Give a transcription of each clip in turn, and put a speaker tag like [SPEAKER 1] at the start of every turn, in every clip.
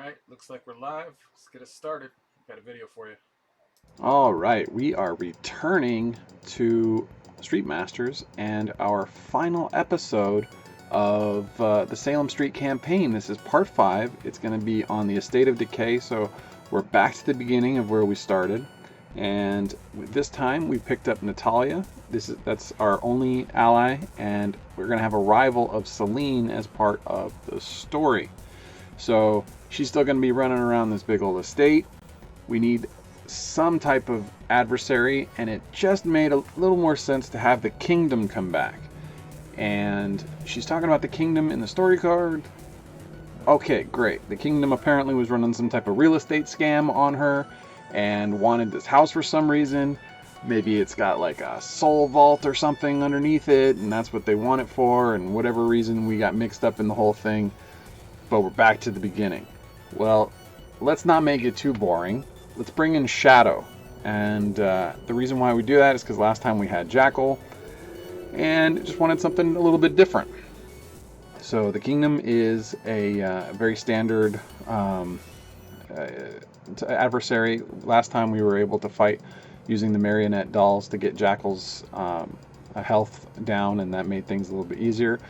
[SPEAKER 1] Alright, looks like we're live. Let's get us started. Got a video for you.
[SPEAKER 2] All right, we are returning to Street Masters and our final episode of the Salem Street campaign. This is part 5. It's going to be on the estate of Decay, so we're back to the beginning of where we started. And this time we picked up Natalia. That's our only ally, and we're going to have a rival of Celine as part of the story. So she's still going to be running around this big old estate. We need some type of adversary, and it just made a little more sense to have the kingdom come back. And she's talking about the kingdom in the story card. Okay, great. The kingdom apparently was running some type of real estate scam on her and wanted this house for some reason. Maybe it's got like a soul vault or something underneath it, and that's what they want it for, and whatever reason we got mixed up in the whole thing. But we're back to the beginning. Well, let's not make it too boring. Let's bring in Shadow. And the reason why we do that is because last time we had Jackal and just wanted something a little bit different. So the kingdom is a very standard adversary. Last time we were able to fight using the marionette dolls to get Jackal's health down, and that made things a little bit easier.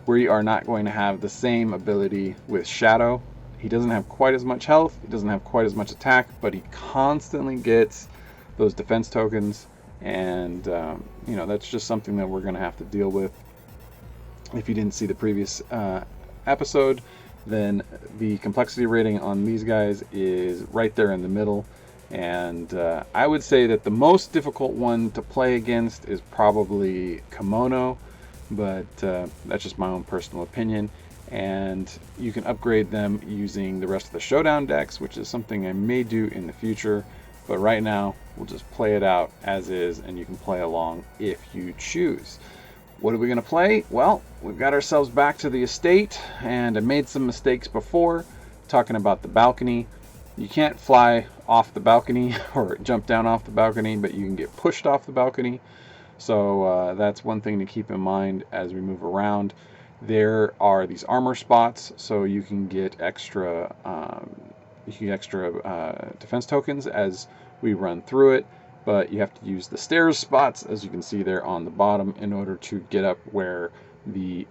[SPEAKER 2] We are not going to have the same ability with Shadow. He doesn't have quite as much health, he doesn't have quite as much attack, but he constantly gets those defense tokens, and that's just something that we're going to have to deal with. If you didn't see the previous episode, then the complexity rating on these guys is right there in the middle, and I would say that the most difficult one to play against is probably Kimono, but that's just my own personal opinion. And you can upgrade them using the rest of the showdown decks, which is something I may do in the future, but right now we'll just play it out as is, and you can play along if you choose. What are we going to play? Well, we've got ourselves back to the estate, and I made some mistakes before talking about the balcony. You can't fly off the balcony or jump down off the balcony, but you can get pushed off the balcony. So that's one thing to keep in mind as we move around. There are these armor spots, so you can get extra defense tokens as we run through it, but you have to use the stairs spots, as you can see there on the bottom, in order to get up where the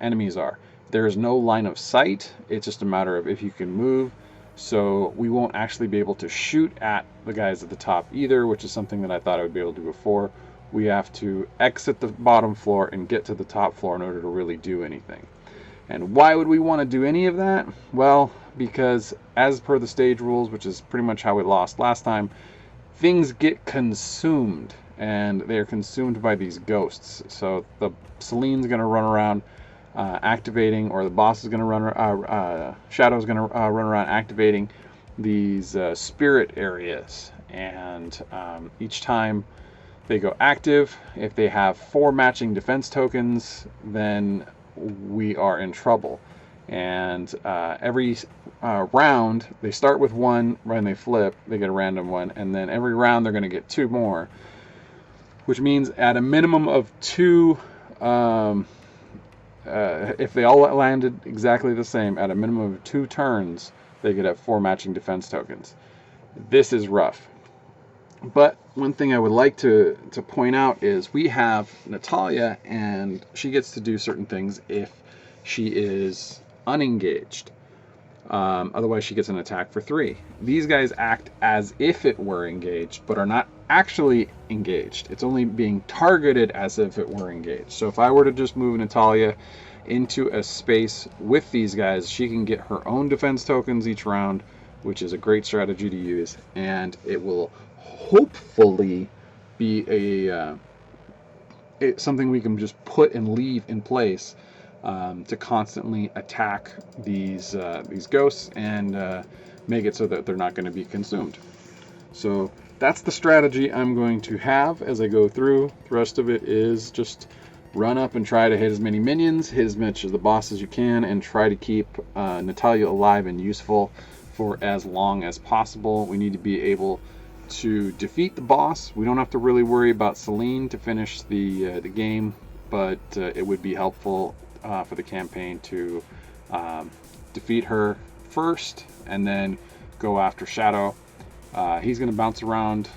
[SPEAKER 2] enemies are. There is no line of sight. It's just a matter of if you can move, so we won't actually be able to shoot at the guys at the top either, which is something that I thought I would be able to do before. We have to exit the bottom floor and get to the top floor in order to really do anything. And why would we want to do any of that? Well, because as per the stage rules, which is pretty much how we lost last time, things get consumed, and they're consumed by these ghosts. So the Celine's going to run around activating, or the boss is going to run, Shadow's going to run around activating these spirit areas. And each time they go active, if they have 4 matching defense tokens, then we are in trouble. And every round, they start with 1, when they flip, they get a random 1, and then every round they're going to get 2 more, which means at a minimum of 2, if they all landed exactly the same, at a minimum of 2 turns, they could have 4 matching defense tokens. This is rough. But one thing I would like to point out is we have Natalia, and she gets to do certain things if she is unengaged. Otherwise, she gets an attack for 3. These guys act as if it were engaged, but are not actually engaged. It's only being targeted as if it were engaged. So if I were to just move Natalia into a space with these guys, she can get her own defense tokens each round, which is a great strategy to use, and it will hopefully be something we can just put and leave in place to constantly attack these ghosts and make it so that they're not going to be consumed. So that's the strategy I'm going to have as I go through. The rest of it is just run up and try to hit as many minions, hit as much of the boss as you can, and try to keep Natalia alive and useful for as long as possible. We need to be able to defeat the boss. We don't have to really worry about Celine to finish the game, but it would be helpful for the campaign to defeat her first, and then go after Shadow. He's going to bounce around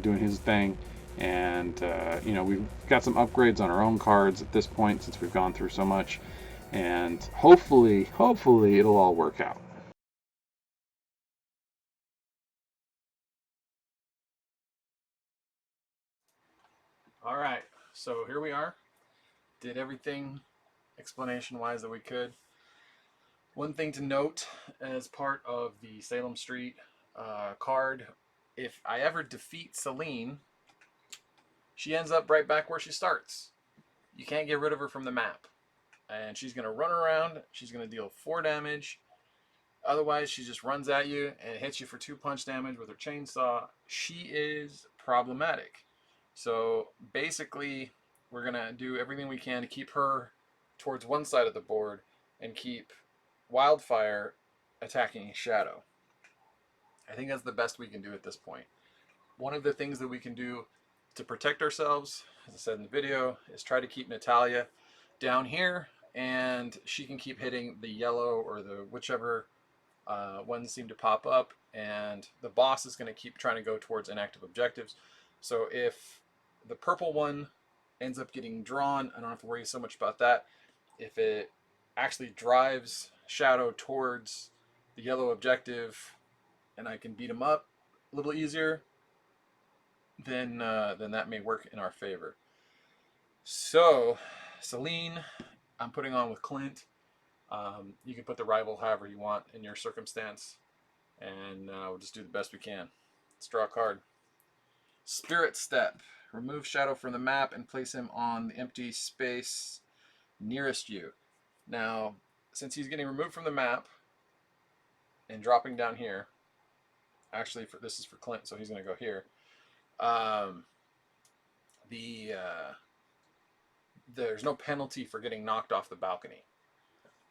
[SPEAKER 2] doing his thing, and you know, we've got some upgrades on our own cards at this point since we've gone through so much, and hopefully it'll all work out.
[SPEAKER 1] All right, so here we are. Did everything explanation-wise that we could. One thing to note as part of the Salem Street card, if I ever defeat Celine, she ends up right back where she starts. You can't get rid of her from the map. And she's going to run around. She's going to deal 4 damage. Otherwise, she just runs at you and hits you for 2 punch damage with her chainsaw. She is problematic. So basically, we're going to do everything we can to keep her towards one side of the board and keep Wildfire attacking Shadow. I think that's the best we can do at this point. One of the things that we can do to protect ourselves, as I said in the video, is try to keep Natalia down here, and she can keep hitting the yellow or the whichever ones seem to pop up, and the boss is going to keep trying to go towards inactive objectives. So if the purple one ends up getting drawn, I don't have to worry so much about that. If it actually drives Shadow towards the yellow objective and I can beat him up a little easier, then that may work in our favor. So Celine, I'm putting on with Clint. You can put the rival however you want in your circumstance, and we'll just do the best we can. Let's draw a card. Spirit Step. Remove Shadow from the map and place him on the empty space nearest you. Now, since he's getting removed from the map and dropping down here, actually this is for Clint, so he's going to go here. There's no penalty for getting knocked off the balcony.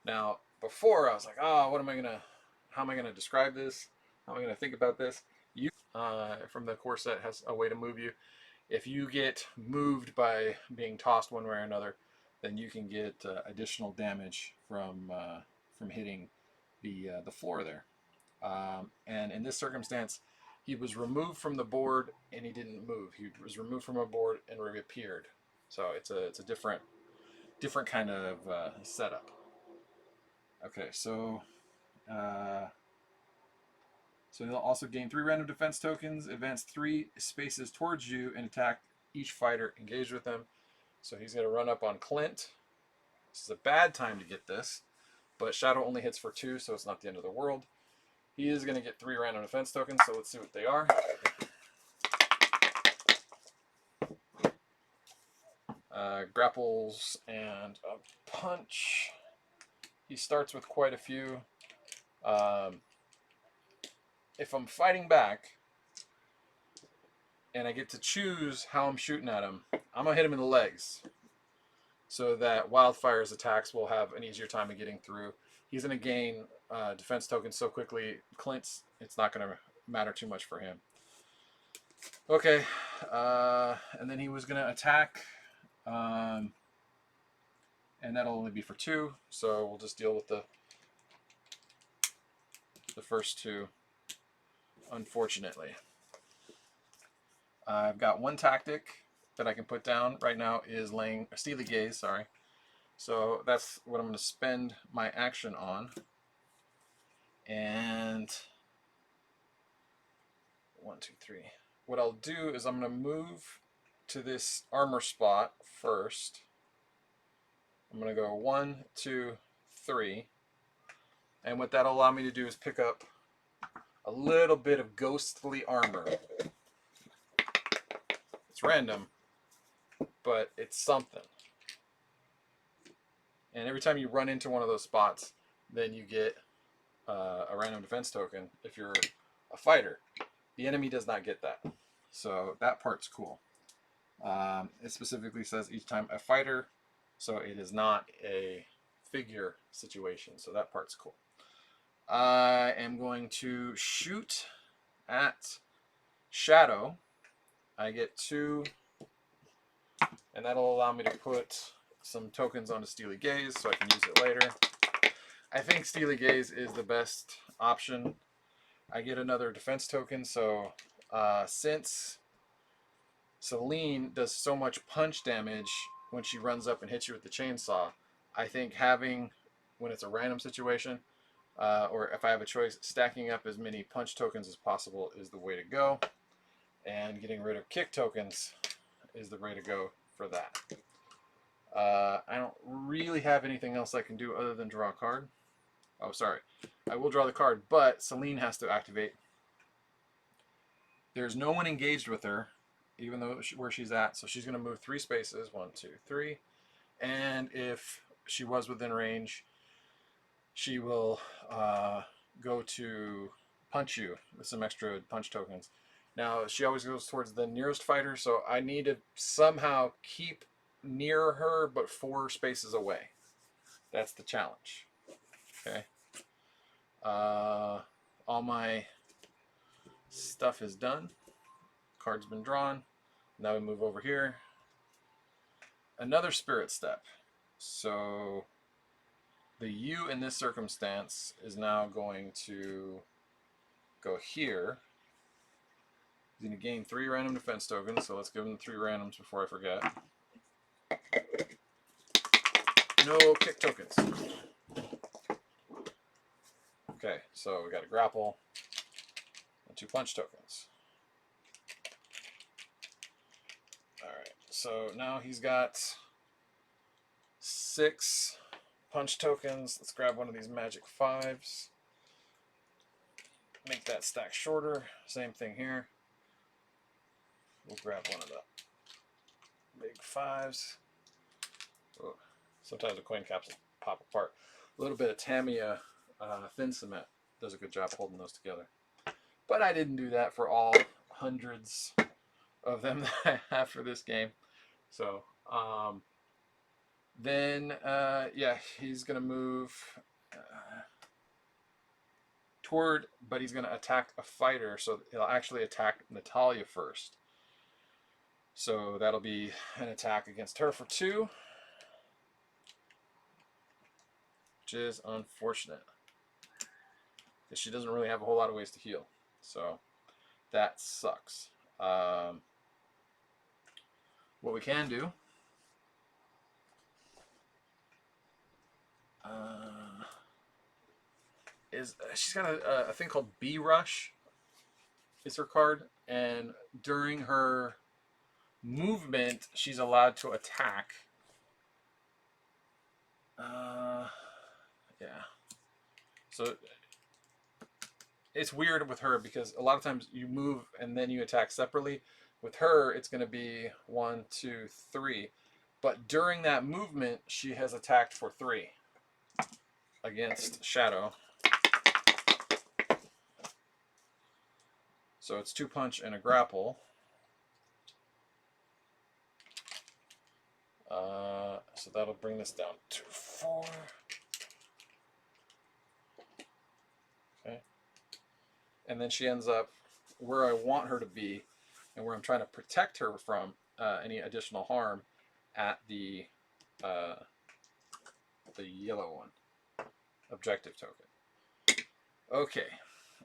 [SPEAKER 1] Now, before I was like, oh, how am I gonna describe this? How am I gonna think about this? You from the core set has a way to move you. If you get moved by being tossed one way or another, then you can get additional damage from hitting the floor there. And in this circumstance, he was removed from the board and he didn't move. He was removed from a board and reappeared. So it's a different kind of setup. Okay, so he'll also gain 3 random defense tokens, advance 3 spaces towards you, and attack each fighter engaged with them. So he's going to run up on Clint. This is a bad time to get this, but Shadow only hits for 2, so it's not the end of the world. He is going to get 3 random defense tokens, so let's see what they are. Grapples and a punch. He starts with quite a few. If I'm fighting back and I get to choose how I'm shooting at him, I'm going to hit him in the legs so that Wildfire's attacks will have an easier time of getting through. He's going to gain defense tokens so quickly. Clint's, it's not going to matter too much for him. Okay, and then he was going to attack, and that'll only be for 2, so we'll just deal with the first 2, unfortunately. I've got 1 tactic that I can put down right now is laying a Steely Gaze, sorry. So that's what I'm going to spend my action on. And 1, 2, 3. What I'll do is I'm going to move to this armor spot first. I'm going to go 1, 2, 3. And what that'll allow me to do is pick up a little bit of ghostly armor. It's random, but it's something. And every time you run into one of those spots, then you get a random defense token if you're a fighter. The enemy does not get that. So that part's cool. It specifically says each time a fighter, so it is not a figure situation. So that part's cool. I am going to shoot at Shadow. I get 2, and that'll allow me to put some tokens onto Steely Gaze so I can use it later. I think Steely Gaze is the best option. I get another defense token, so since Celine does so much punch damage when she runs up and hits you with the chainsaw, I think having, when it's a random situation, or if I have a choice, stacking up as many punch tokens as possible is the way to go. And getting rid of kick tokens is the way to go for that. I don't really have anything else I can do other than draw a card. Oh, sorry. I will draw the card, but Celine has to activate. There's no one engaged with her, even though where she's at. So she's going to move 3 spaces. 1, 2, 3. And if she was within range, she will go to punch you with some extra punch tokens. Now, she always goes towards the nearest fighter, so I need to somehow keep near her, but 4 spaces away. That's the challenge. Okay. All my stuff is done. Card's been drawn. Now we move over here. Another spirit step. So the U in this circumstance is now going to go here. He's going to gain 3 random defense tokens, so let's give him 3 randoms before I forget. No kick tokens. Okay, so we got a grapple and 2 punch tokens. Alright, so now he's got 6 punch tokens. Let's grab one of these magic 5s. Make that stack shorter. Same thing here. We'll grab one of the big 5s. Oh, sometimes the coin caps pop apart. A little bit of Tamiya thin cement does a good job holding those together. But I didn't do that for all hundreds of them that I have for this game. So yeah, he's going to move toward, but he's going to attack a fighter, so he'll actually attack Natalia first. So that'll be an attack against her for 2, which is unfortunate, because she doesn't really have a whole lot of ways to heal. So that sucks. What we can do is she's got a thing called B Rush. Is her card, and during her movement, she's allowed to attack. Yeah. So it's weird with her because a lot of times you move and then you attack separately. With her, it's going to be 1, 2, 3. But during that movement, she has attacked for 3 against Shadow. So it's 2 punch and a grapple. So that'll bring this down to 4. Okay. And then she ends up where I want her to be and where I'm trying to protect her from any additional harm at the yellow one. Objective token. Okay.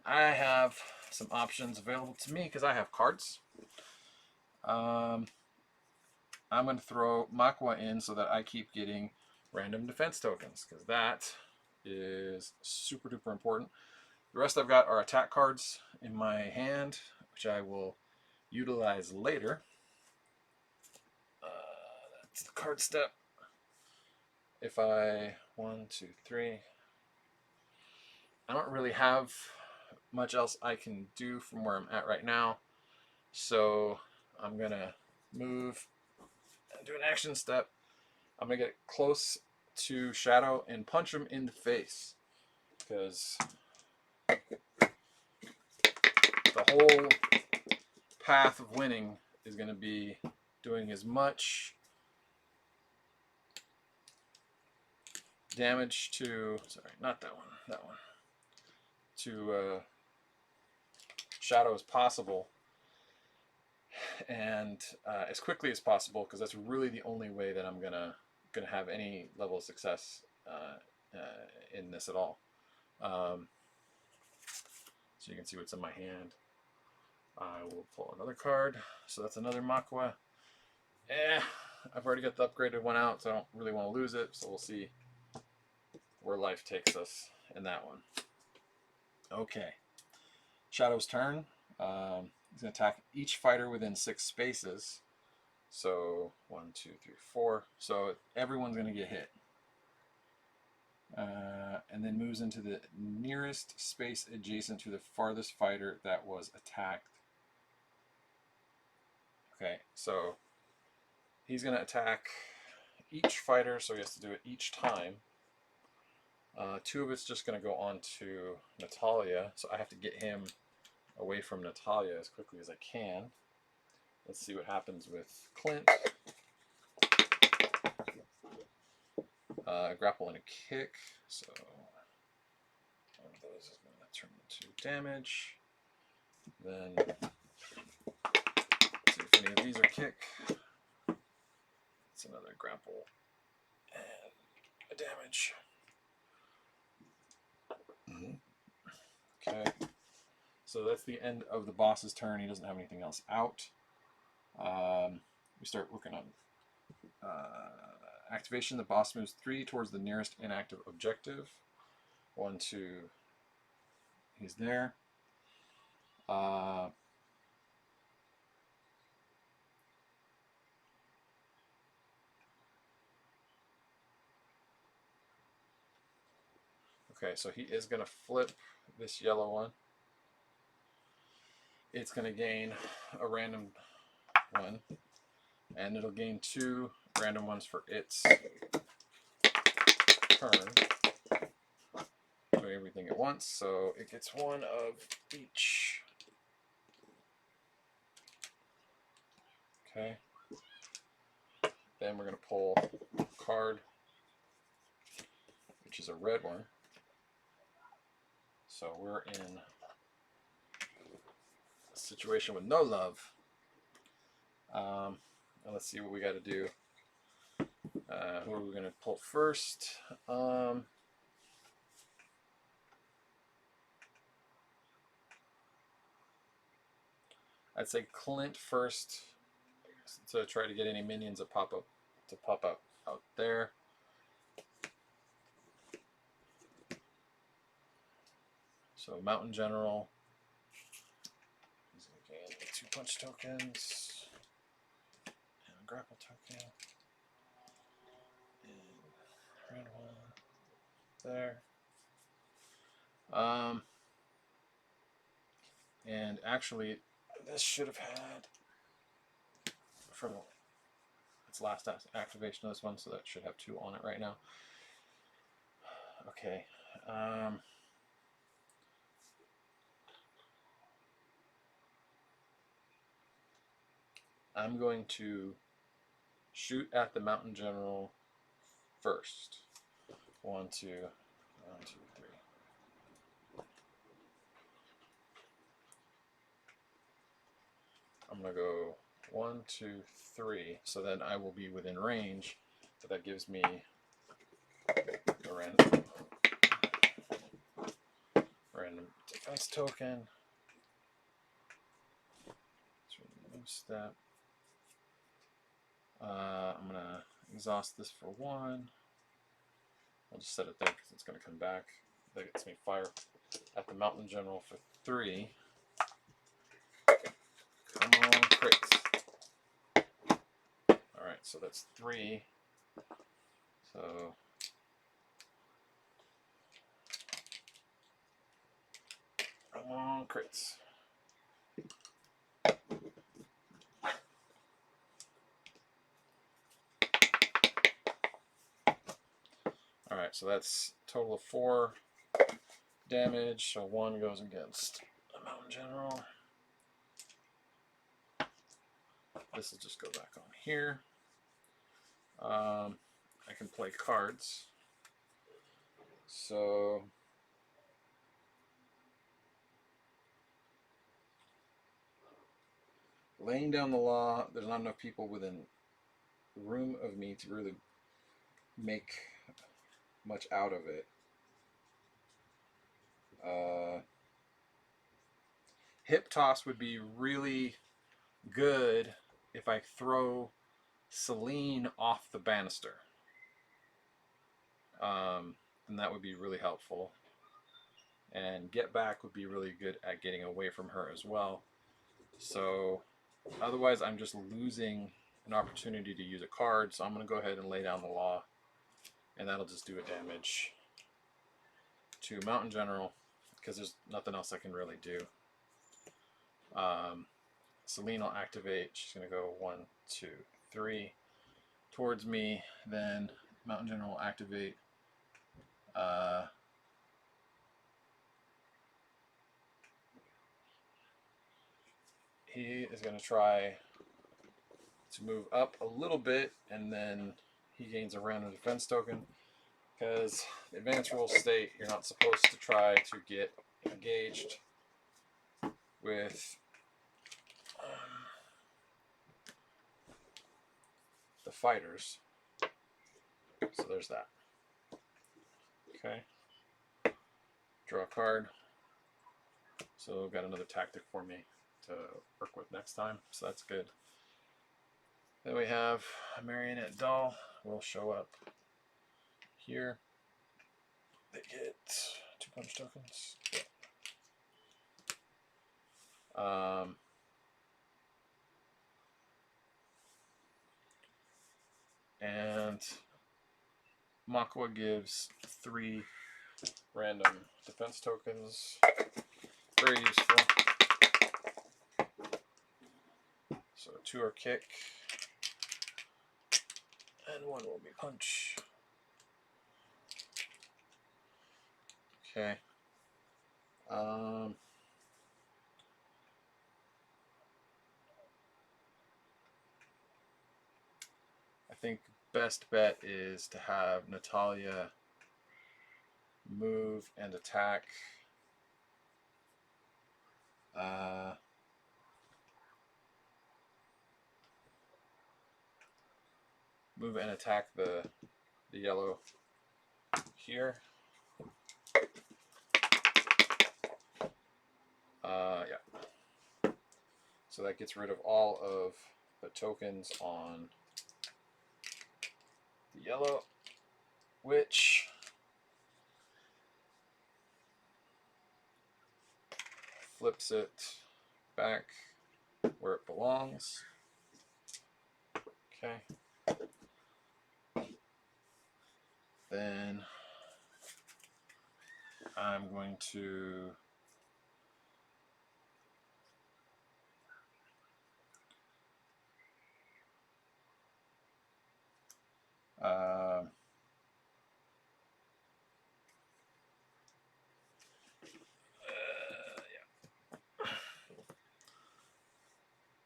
[SPEAKER 1] I have some options available to me because I have cards. I'm going to throw Makwa in so that I keep getting random defense tokens, because that is super duper important. The rest I've got are attack cards in my hand, which I will utilize later. That's the card step. If I 1, 2, 3, I don't really have much else I can do from where I'm at right now, so I'm gonna move and do an action step. I'm gonna get close to Shadow and punch him in the face, because the whole path of winning is going to be doing as much damage to, sorry, not that one, that one, to Shadow as possible, and as quickly as possible, because that's really the only way that I'm gonna have any level of success in this at all. So you can see what's in my hand. I will pull another card. So that's another Makwa. I've already got the upgraded one out, so I don't really want to lose it. So we'll see where life takes us in that one. Okay. Shadow's turn. He's going to attack each fighter within 6 spaces. So 1, 2, 3, 4. So everyone's going to get hit. And then moves into the nearest space adjacent to the farthest fighter that was attacked. Okay, so he's going to attack each fighter, so he has to do it each time. 2 of it's just going to go on to Natalia, so I have to get him away from Natalia as quickly as I can. Let's see what happens with Clint. Grapple and a kick, so one of those is going to turn into damage. Then see if any of these are kick. It's another grapple and a damage. Okay, so that's the end of the boss's turn. He doesn't have anything else out. We start looking on activation. The boss moves 3 towards the nearest inactive objective. 1, 2. He's there. Okay, so he is going to flip this yellow one. It's going to gain a random one, and it'll gain 2 random ones for its turn. Doing everything at once, so it gets 1 of each. Okay. Then we're going to pull a card, which is a red one. So we're in a situation with no love. And let's see what we got to do. Who are we going to pull first? I'd say Clint first to try to get any minions that pop up out there. So Mountain General. He's going to gain 2 punch tokens and a grapple token. And red one there. And actually, this should have had from its last activation of this one, so that should have 2 on it right now. Okay. I'm going to shoot at the Mountain General first. 1, 2, 1, 2, 3. I'm going to go 1, 2, 3. So then I will be within range. So that gives me a random defense token. Let's remove that. I'm going to exhaust this for 1. I'll just set it there because it's going to come back. That gets me fire at the Mountain General for 3. Come on, crits. Alright, so that's 3. So come on, crits. Alright, so that's a total of 4 damage. So 1 goes against the Mountain General. This will just go back on here. I can play cards. So laying down the law, there's not enough people within room of me to really make much out of it. Hip toss would be really good if I throw Celine off the banister. Then that would be really helpful. And get back would be really good at getting away from her as well. So otherwise I'm just losing an opportunity to use a card, so I'm going to go ahead and lay down the law, and that'll just do a damage to Mountain General because there's nothing else I can really do. Celine will activate. She's going to go 1, 2, 3 towards me. Then Mountain General will activate. He is going to try to move up a little bit, and then he gains a random defense token, because the advance rules state you're not supposed to try to get engaged with the fighters. So there's that. Okay. Draw a card. So got another tactic for me to work with next time, so that's good. Then we have a marionette doll will show up here. They get 2 punch tokens. And Makwa gives 3 random defense tokens. Very useful. So 2 are kick, and 1 will be punch. Okay. I think best bet is to have Natalia move and attack. Move and attack the yellow here. Yeah. So that gets rid of all of the tokens on the yellow, which flips it back where it belongs. Okay. Then I'm going to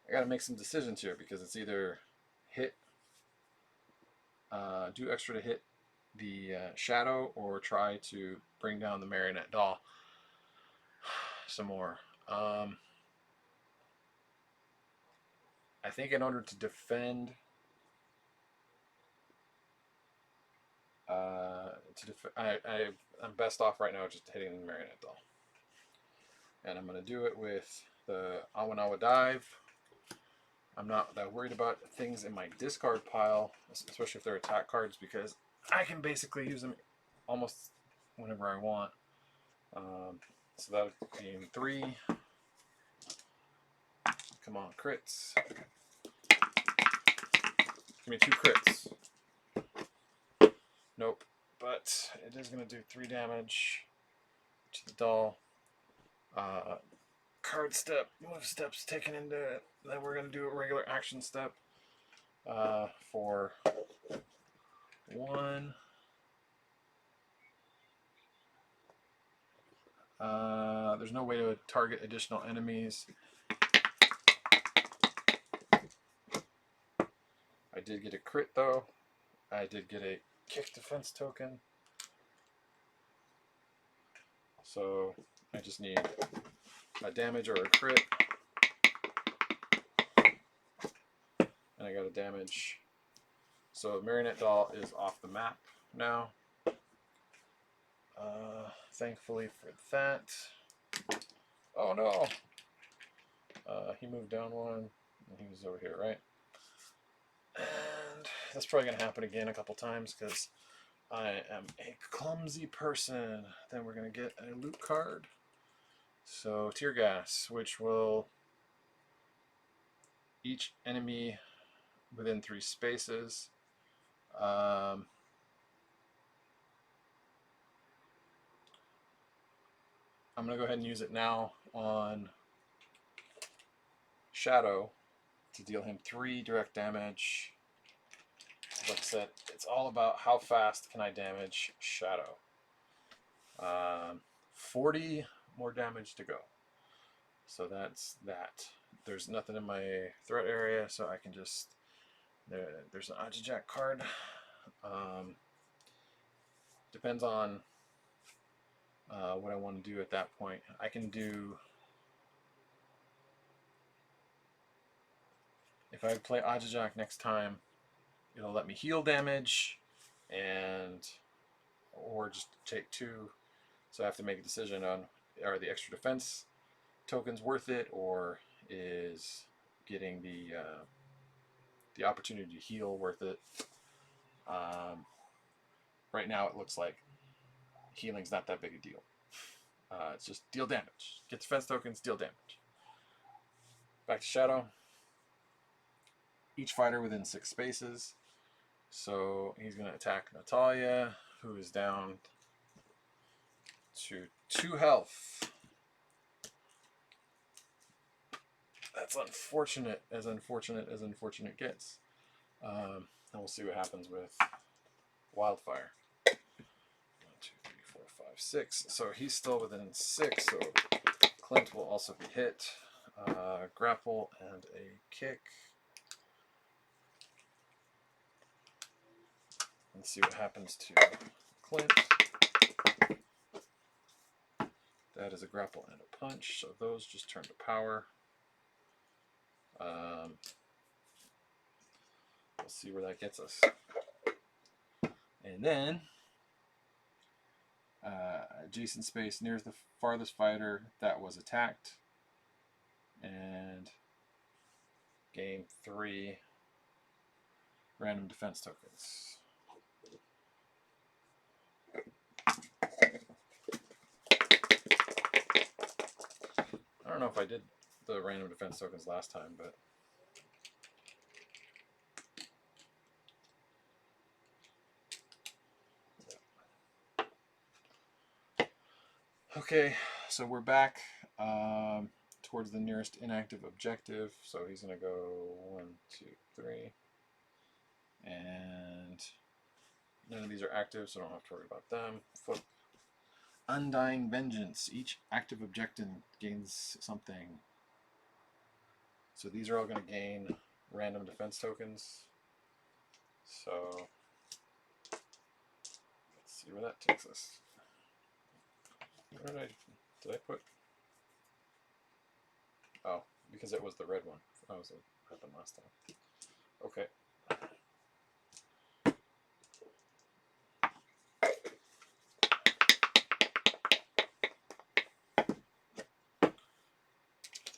[SPEAKER 1] I got to make some decisions here, because it's either hit, do extra to hit the shadow, or try to bring down the marionette doll some more. I think in order to defend, I'm best off right now just hitting the marionette doll. And I'm going to do it with the Awanawa Dive. I'm not that worried about things in my discard pile, especially if they're attack cards, because I can basically use them almost whenever I want. So that would be 3. Come on, crits. Give me 2 crits. Nope. But it is going to do 3 damage to the doll. Card step, move steps taken into it. Then we're going to do a regular action step for 1. There's no way to target additional enemies. I did get a crit though. I did get a kick defense token. So I just need a damage or a crit. And I got a damage. So Marionette Doll is off the map now. thankfully for that. Oh no! He moved down one, and he was over here, right? And that's probably going to happen again a couple times because I am a clumsy person. Then we're going to get a loot card. So, tear gas, which will each enemy within 3 spaces. I'm going to go ahead and use it now on Shadow to deal him 3 direct damage. Like I said, it's all about how fast can I damage Shadow. 40 more damage to go. So that's that. There's nothing in my threat area, so I can just... There's an Ajajack card. Depends on what I want to do at that point. I can do... If I play Ajajack next time, it'll let me heal damage, or just take 2. So I have to make a decision on, are the extra defense tokens worth it, or is getting the opportunity to heal worth it? Right now it looks like healing's not that big a deal. It's just deal damage. Get defense tokens, deal damage. Back to Shadow. Each fighter within 6 spaces. So he's going to attack Natalia, who is down to 2 health. That's unfortunate as unfortunate gets. And we'll see what happens with Wildfire. 1, 2, 3, 4, 5, 6. So he's still within 6. So Clint will also be hit. Grapple and a kick. Let's see what happens to Clint. That is a grapple and a punch. So those just turn to power. We'll see where that gets us. And then adjacent space near the farthest fighter that was attacked, and gain 3 random defense tokens. I don't know if I did the random defense tokens last time, but okay, so we're back towards the nearest inactive objective. So he's going to go 1, 2, 3. And none of these are active, so I don't have to worry about them. Flip. Undying Vengeance. Each active objective gains something. So these are all going to gain random defense tokens. So let's see where that takes us. Where did I put? Oh, because it was the red one. That was what happened last time. Okay.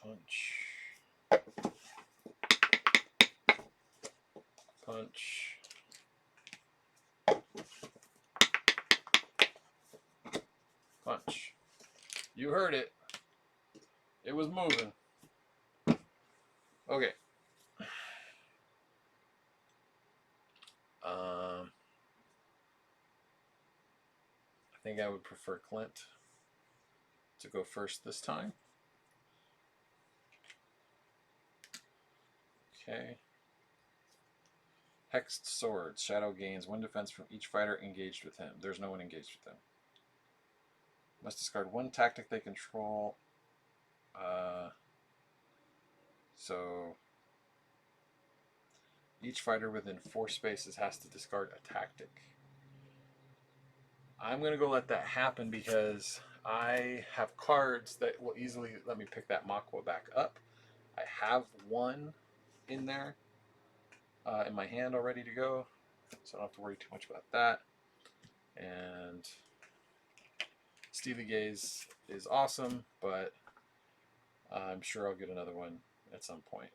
[SPEAKER 1] Punch. Punch. Punch. You heard it. It was moving. Okay. I think I would prefer Clint to go first this time. Okay. Hexed Swords. Shadow gains 1 defense from each fighter engaged with him. There's no one engaged with him. Must discard 1 tactic they control. So each fighter within 4 spaces has to discard a tactic. I'm going to go let that happen because I have cards that will easily let me pick that Makwa back up. I have 1 in there in my hand all ready to go, so I don't have to worry too much about that. And Steely Gaze is awesome, but I'm sure I'll get another one at some point.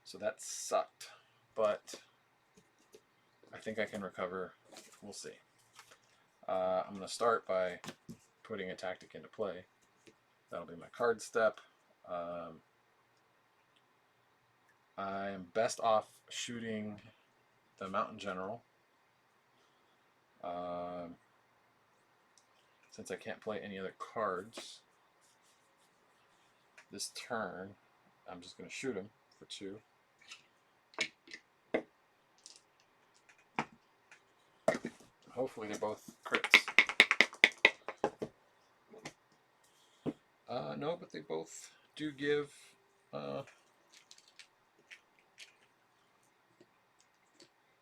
[SPEAKER 1] So that sucked, but I think I can recover. We'll see. I'm going to start by putting a tactic into play. That'll be my card step. I am best off shooting the Mountain General. Since I can't play any other cards this turn, I'm just going to shoot him for 2. Hopefully they're both crits. No, but they both do give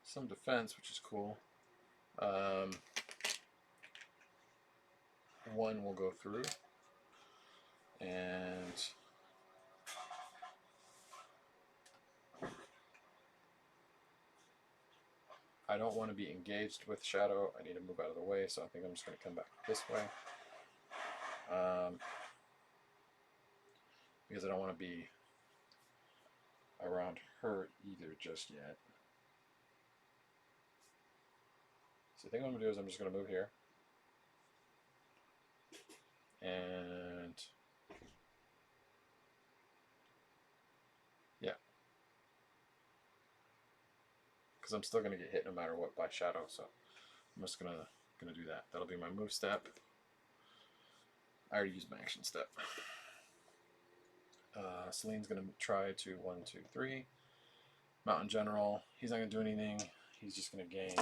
[SPEAKER 1] some defense, which is cool. One will go through, and I don't want to be engaged with Shadow. I need to move out of the way, so I think I'm just going to come back this way. Because I don't want to be around her either just yet. So I think what I'm going to do is I'm just going to move here. And yeah. Because I'm still going to get hit no matter what by Shadow, so I'm just going to do that. That'll be my move step. I already used my action step. Celine's going to try to 1, 2, 3. Mountain General, he's not going to do anything. He's just going to gain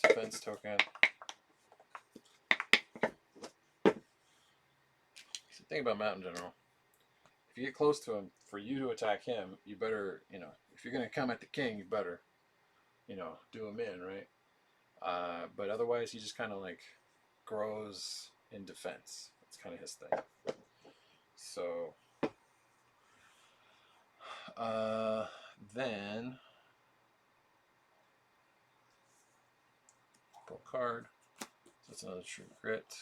[SPEAKER 1] defense token. The thing about Mountain General, if you get close to him, for you to attack him, you better, if you're going to come at the king, you better, do him in, right? But otherwise, he just kind of like grows in defense. That's kind of his thing. So, then pull a card. So that's another true grit.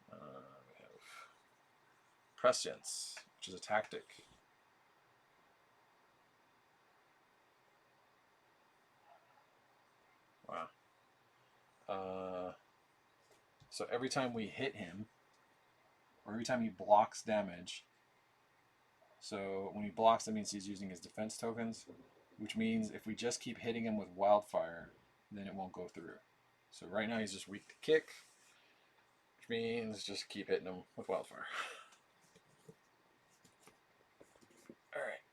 [SPEAKER 1] We have Prescience, which is a tactic. Wow. So every time we hit him, or every time he blocks damage, so when he blocks, that means he's using his defense tokens, which means if we just keep hitting him with Wildfire, then it won't go through. So right now he's just weak to kick, which means just keep hitting him with Wildfire. Alright.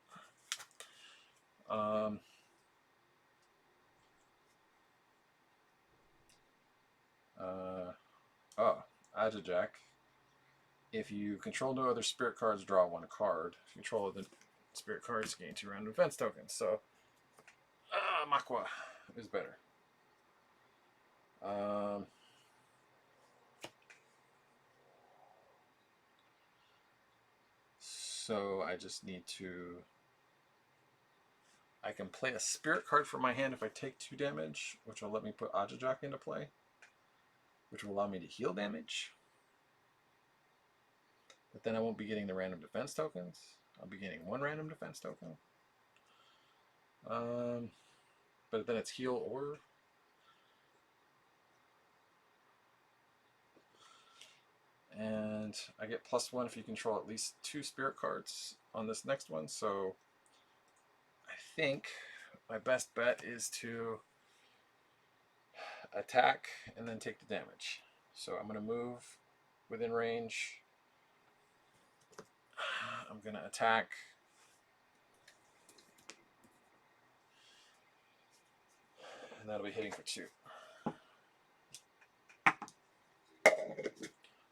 [SPEAKER 1] Ajajack. If you control no other spirit cards, draw 1 card. If you control the spirit cards, gain 2 random defense tokens. So, Makwa is better. So I just need to... I can play a spirit card from my hand if I take 2 damage, which will let me put Ajajack into play, which will allow me to heal damage. But then I won't be getting the random defense tokens. I'll be getting 1 random defense token. But then it's heal or... And I get +1 if you control at least 2 spirit cards on this next one. So I think my best bet is to attack and then take the damage. So I'm going to move within range. I'm going to attack. And that'll be hitting for 2.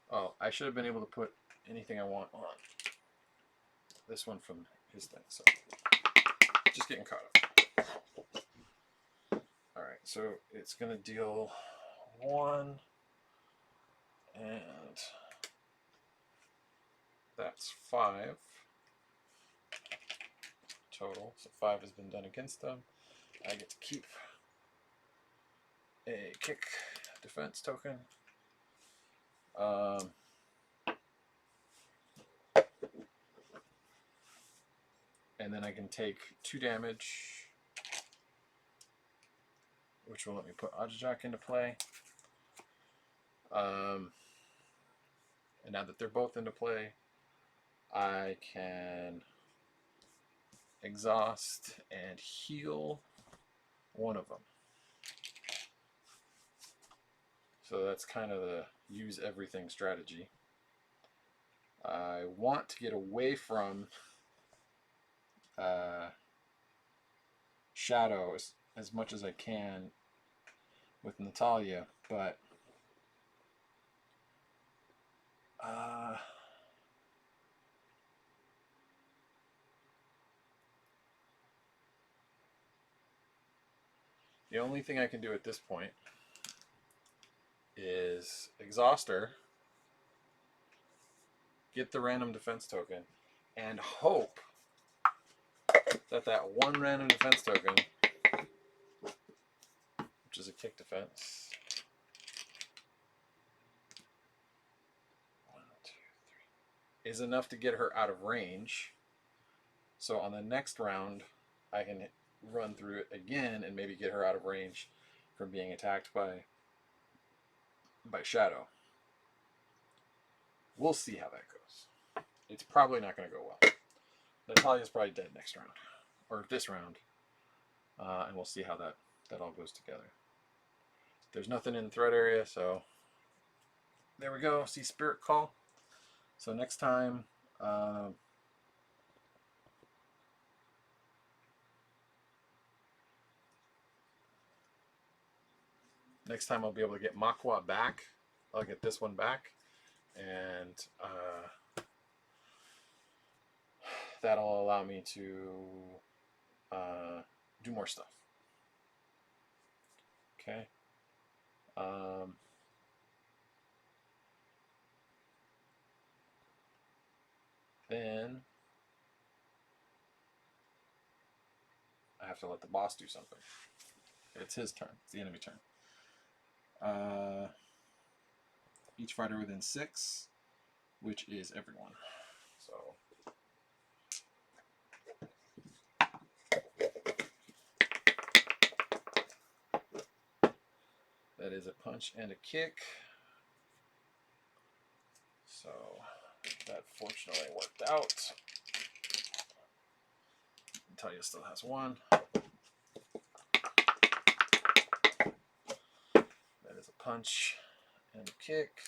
[SPEAKER 1] Oh, I should have been able to put anything I want on this one from his thing. So just getting caught up. Alright, so it's going to deal 1. And that's 5 total. So 5 has been done against them. I get to keep a kick defense token. Um, and then I can take 2 damage, which will let me put Ajajac into play. And now that they're both into play, I can exhaust and heal one of them. So that's kind of the use everything strategy. I want to get away from Shadow as much as I can with Natalia, but the only thing I can do at this point is exhaust her, get the random defense token, and hope that that one random defense token, which is a kick defense, 1, 2, 3, is enough to get her out of range. So on the next round, I can run through it again and maybe get her out of range from being attacked by Shadow. We'll see how that goes. It's probably not going to go well. Natalia's probably dead next round, or this round, and we'll see how that all goes together. There's nothing in the threat area, so there we go. See Spirit Call. So next time, I'll be able to get Makwa back. I'll get this one back, and that'll allow me to do more stuff. Okay. Then I have to let the boss do something. It's his turn. It's the enemy turn. Each fighter within 6, which is everyone. So that is a punch and a kick. So that fortunately worked out. Natalia still has 1. That is a punch and a kick.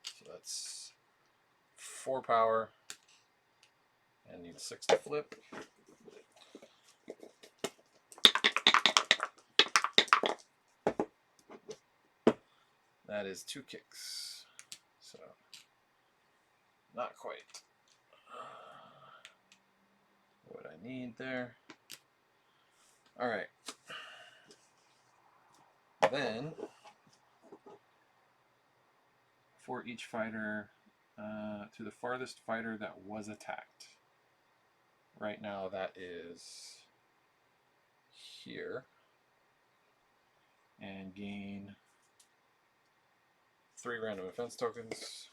[SPEAKER 1] So that's 4 power and need 6 to flip. That is 2 kicks. So not quite what I need there. All right. Then for each fighter, to the farthest fighter that was attacked. Right now that is here. And gain 3 random defense tokens.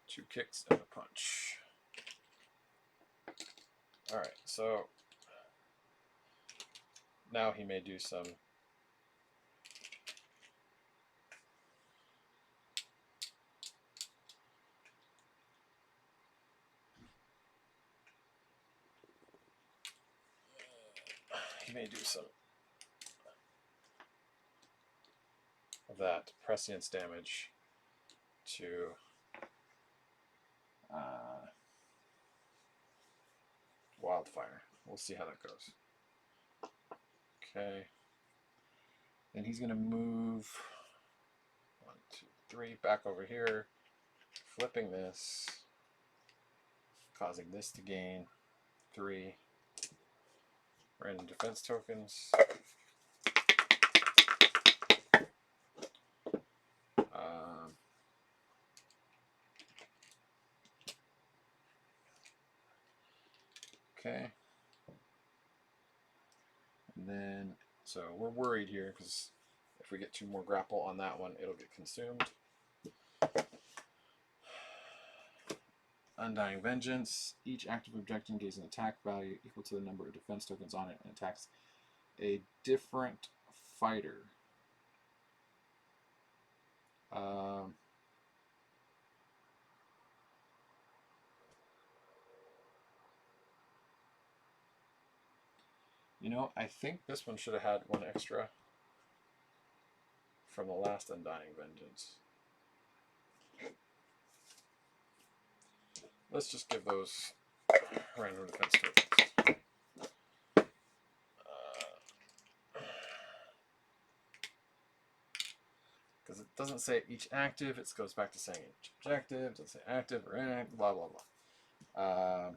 [SPEAKER 1] 2 kicks and a punch. Alright, so now he may do some of that prescience damage to Wildfire. We'll see how that goes. Okay. Then he's going to move 1, 2, 3 back over here, flipping this, causing this to gain 3 random defense tokens. Okay. And then, so we're worried here because if we get 2 more grapple on that one, it'll get consumed. Undying Vengeance. Each active objective gains an attack value equal to the number of defense tokens on it and attacks a different fighter. You know, I think this one should have had 1 extra from the last Undying Vengeance. Let's just give those random defense tokens. Because it doesn't say each active, it goes back to saying each objective, it doesn't say active or inactive, blah, blah, blah.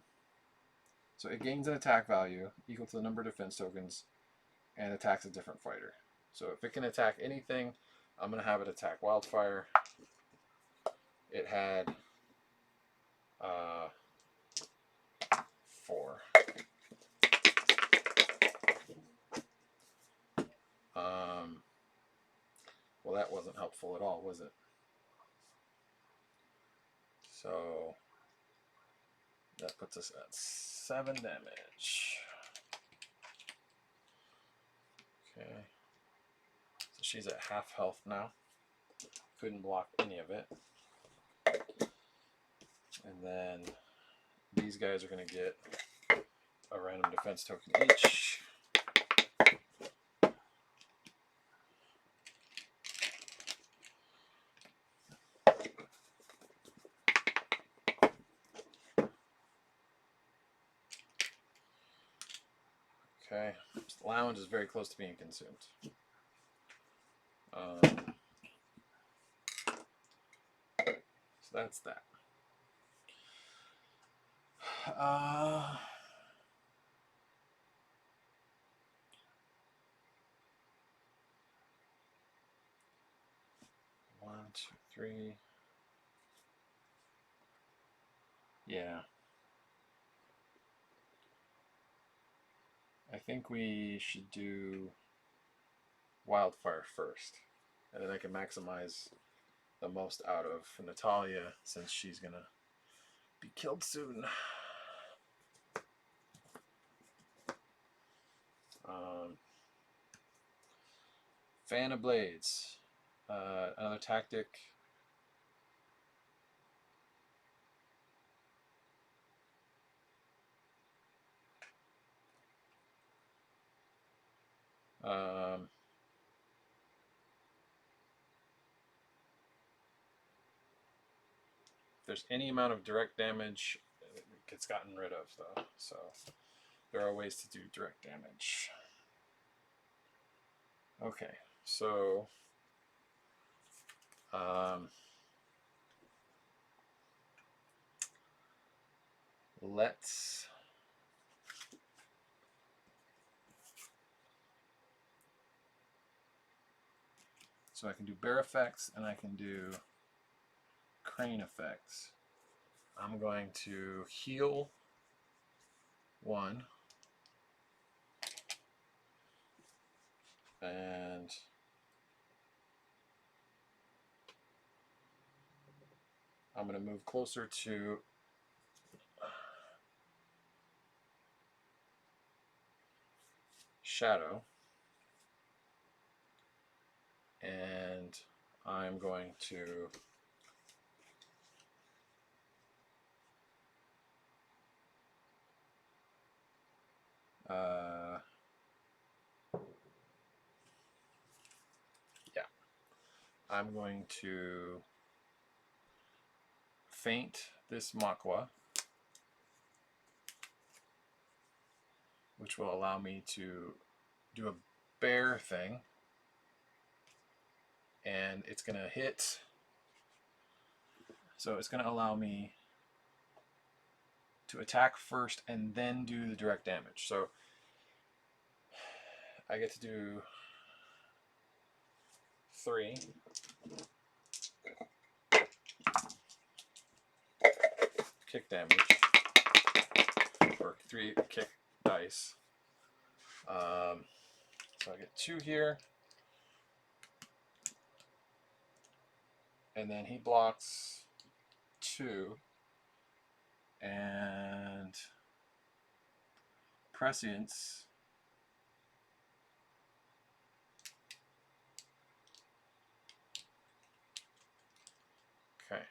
[SPEAKER 1] So it gains an attack value equal to the number of defense tokens and attacks a different fighter. So if it can attack anything, I'm going to have it attack Wildfire. It had 4. Well, that wasn't helpful at all, was it? So that puts us at 7 damage. Okay. So she's at half health now. Couldn't block any of it. And then these guys are going to get a random defense token each. Okay, so the lounge is very close to being consumed. So that's that. One, two, three. Yeah. I think we should do Wildfire first. And then I can maximize the most out of Natalia since she's going to be killed soon. Fan of Blades. Another tactic. If there's any amount of direct damage, it gets gotten rid of, though. So there are ways to do direct damage. Okay, so let's so I can do bear effects and I can do crane effects. I'm going to heal 1 and I'm going to move closer to Shadow, and I'm going to I'm going to feint this Makwa, which will allow me to do a bear thing, and it's going to hit, so it's going to allow me to attack first and then do the direct damage. So I get to do 3. Kick damage or 3 kick dice. So I get 2 here. And then he blocks 2. And prescience. Okay.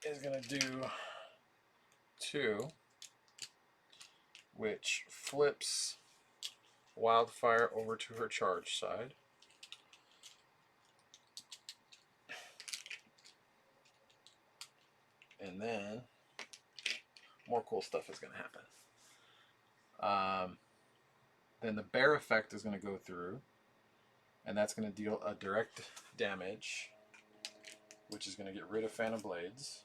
[SPEAKER 1] Is going to do 2, which flips Wildfire over to her charge side. And then more cool stuff is going to happen. Then the bear effect is going to go through, and that's going to deal a direct damage, which is going to get rid of Phantom Blades.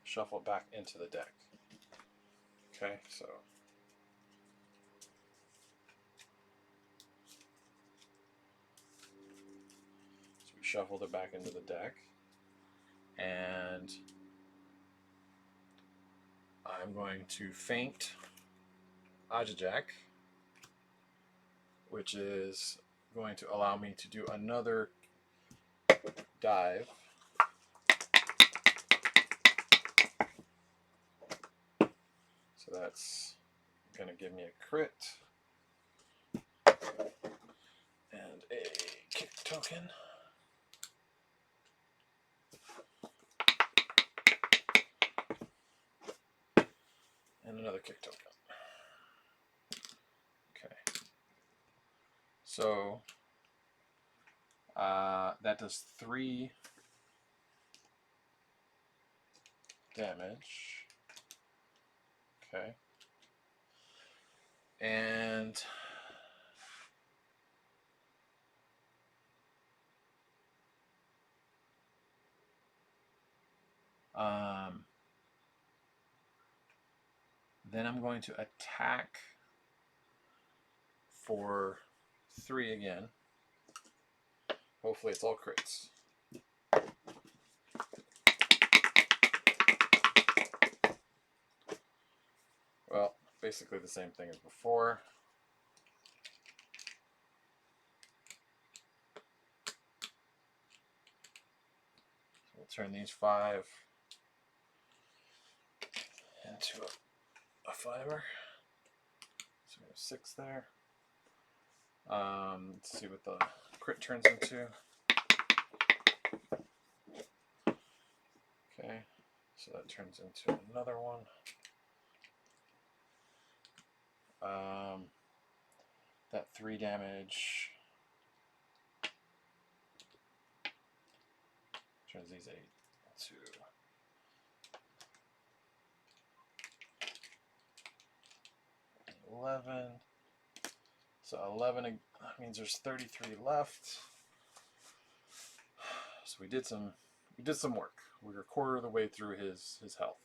[SPEAKER 1] Shuffle it back into the deck. Okay, so we shuffled it back into the deck, and I'm going to feint Ajajak, which is going to allow me to do another dive. So that's going to give me a crit and a kick token. And another kick token. Okay. So that does 3 damage. Okay. And then I'm going to attack for 3 again. Hopefully it's all crits. Well, basically the same thing as before. So we'll turn these 5 into a 5er. So we have 6 there. Let's see what the crit turns into. Okay, so that turns into another one. That 3 damage turns these 8 to 11. So 11 means there's 33 left. So we did some work. We were a quarter of the way through his health.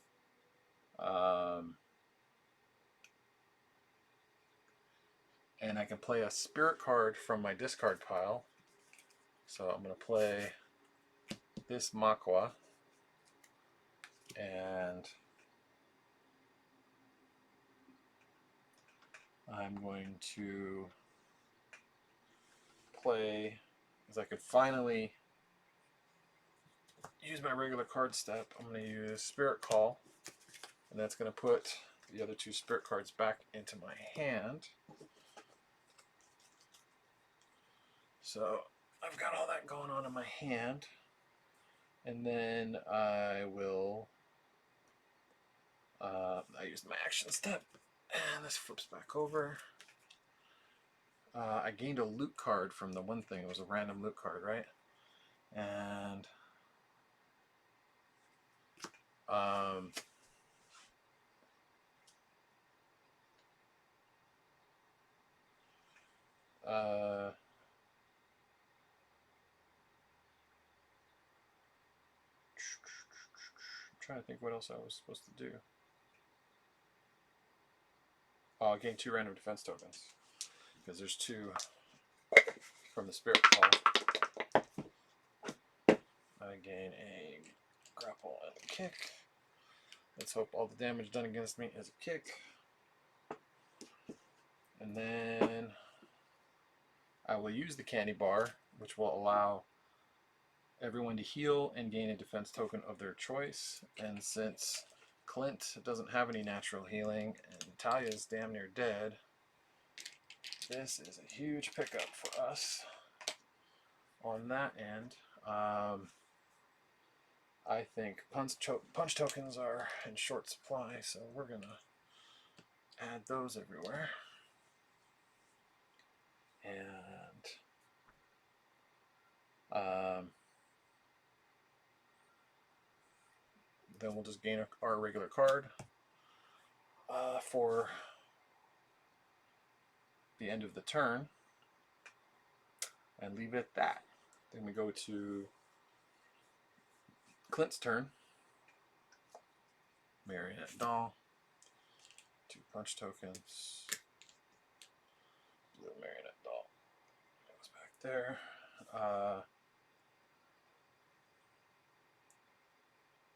[SPEAKER 1] And I can play a spirit card from my discard pile. So I'm going to play this Makwa, and I'm going to play, because I could finally use my regular card step, I'm going to use Spirit Call, and that's going to put the other 2 spirit cards back into my hand. So I've got all that going on in my hand, and then I will I used my action step, and this flips back over. I gained a loot card from the one thing. It was a random loot card, right? And I'm trying to think what else I was supposed to do. Oh, I gained 2 random defense tokens, because there's 2 from the spirit call. I I gain a grapple and a kick. Let's hope all the damage done against me is a kick. And then I will use the candy bar, which will allow everyone to heal and gain a defense token of their choice. And since Clint doesn't have any natural healing and Talia's damn near dead, this is a huge pickup for us on that end. I think punch tokens are in short supply, so we're going to add those everywhere. And then we'll just gain our regular card for the end of the turn and leave it at that. Then we go to Clint's turn. Marionette doll. 2 punch tokens. Blue marionette doll. Goes back there.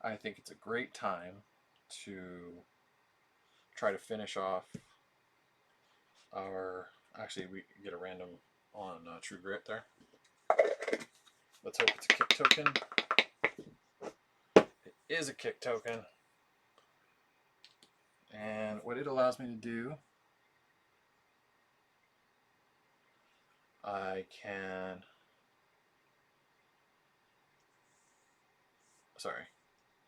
[SPEAKER 1] I think it's a great time to try to finish off our... Actually, we get a random on True Grit there. Let's hope it's a kick token. It is a kick token. And what it allows me to do, I can... Sorry.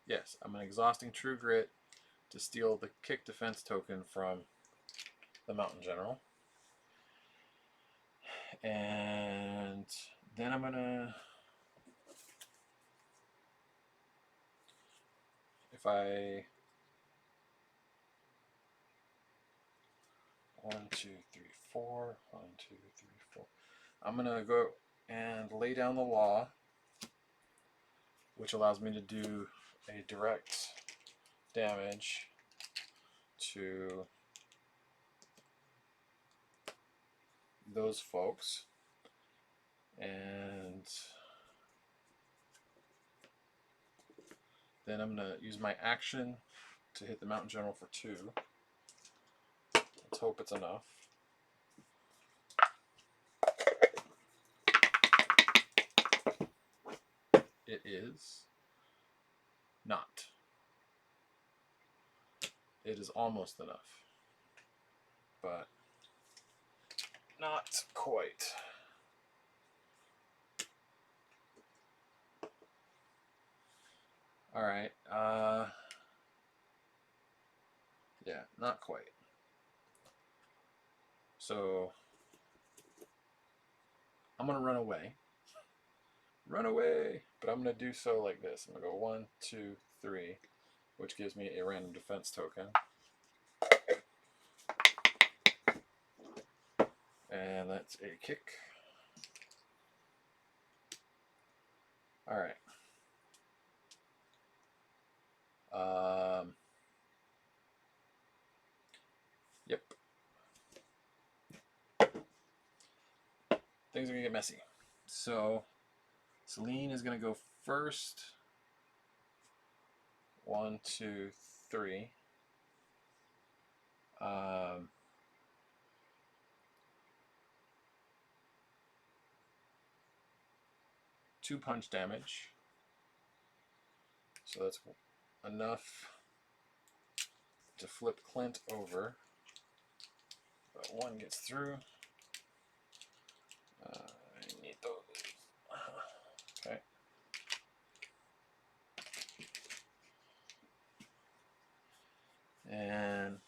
[SPEAKER 1] Yes, I'm an exhausting True Grit to steal the kick defense token from the Mountain General. And then I'm gonna... If I... 1, 2, 3, 4. 1, 2, 3, 4. I'm gonna go and lay down the law, which allows me to do a direct damage to those folks. And then I'm gonna use my action to hit the Mountain General for 2. Let's hope it's enough. It is not. It is almost enough, but not quite. All right. Yeah, not quite. So I'm gonna run away. Run away! But I'm gonna do so like this. I'm gonna go 1, 2, 3, which gives me a random defense token. And that's a kick. All right. Yep. Things are gonna get messy. So Celine is gonna go first. 1, 2, 3. 2 punch damage. So that's enough to flip Clint over. But 1 gets through. I need those. Okay. And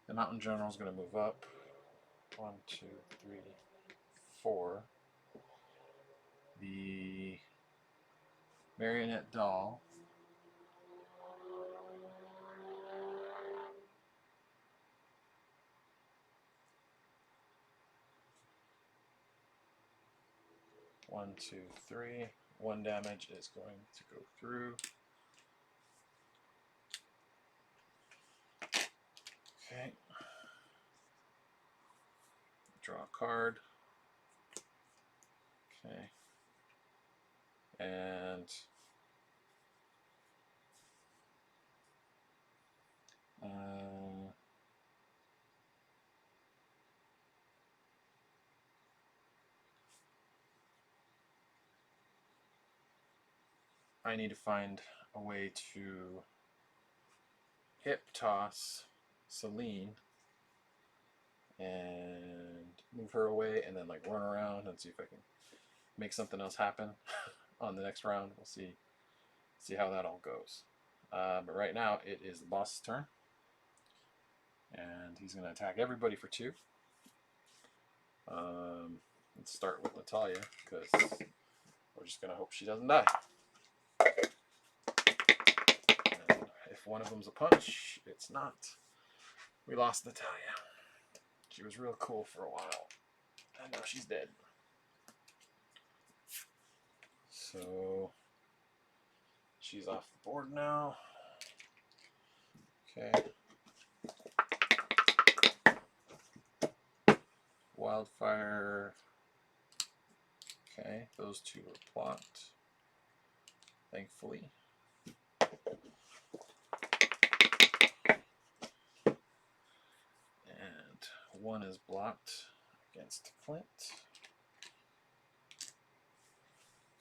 [SPEAKER 1] the Mountain General is going to move up. 1, 2, 3, 4. The Marionette doll. One, 2, 3. 1 damage is going to go through. Okay. Draw a card. Okay. And I need to find a way to hip toss Celine and move her away, and then like run around and see if I can make something else happen on the next round. We'll see how that all goes. But right now it is the boss's turn, and he's going to attack everybody for 2. Let's start with Natalia, because we're just going to hope she doesn't die. And if one of them's a punch, it's not. We lost Natalia. She was real cool for a while, and now she's dead. So she's off the board now. Okay. Wildfire. Okay, those 2 are blocked, thankfully. And 1 is blocked against Clint.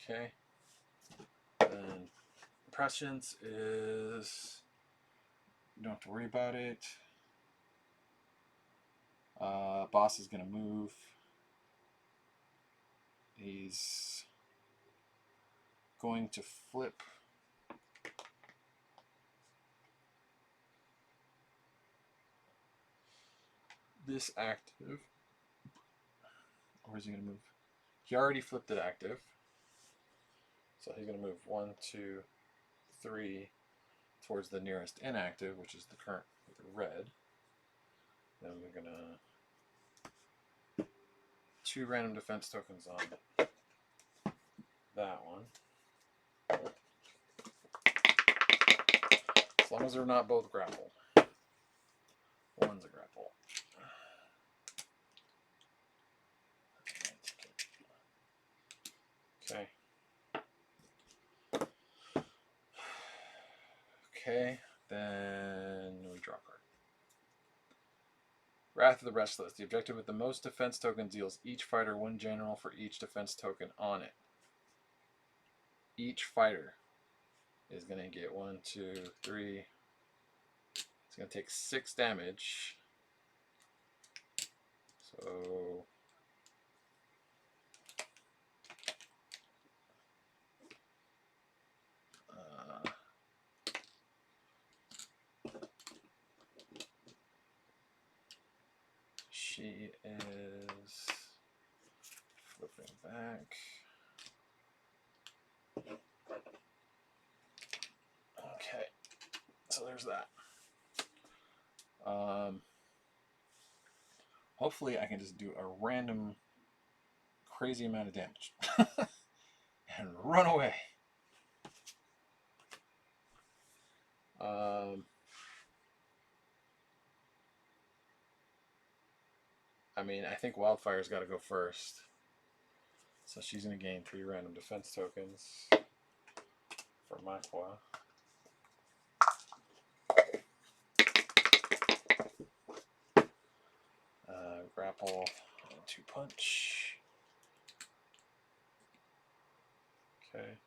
[SPEAKER 1] Okay. Then prescience is, you don't have to worry about it. Boss is going to move. He's going to flip this active. Or is he going to move? He already flipped it active. So he's going to move 1, 2, 3 towards the nearest inactive, which is the current red. Then we're going to 2 random defense tokens on that one. As long as they're not both grapple. One's a grapple. Okay. Okay, then we draw a card. Wrath of the Restless. The objective with the most defense tokens deals each fighter 1 general for each defense token on it. Each fighter is going to get 1, 2, 3. It's going to take 6 damage. So she is flipping back. Okay, so there's that. Hopefully I can just do a random crazy amount of damage and run away. I mean, I think Wildfire's got to go first. So she's going to gain 3 random defense tokens for Makwa. Grapple and 2 punch. Okay.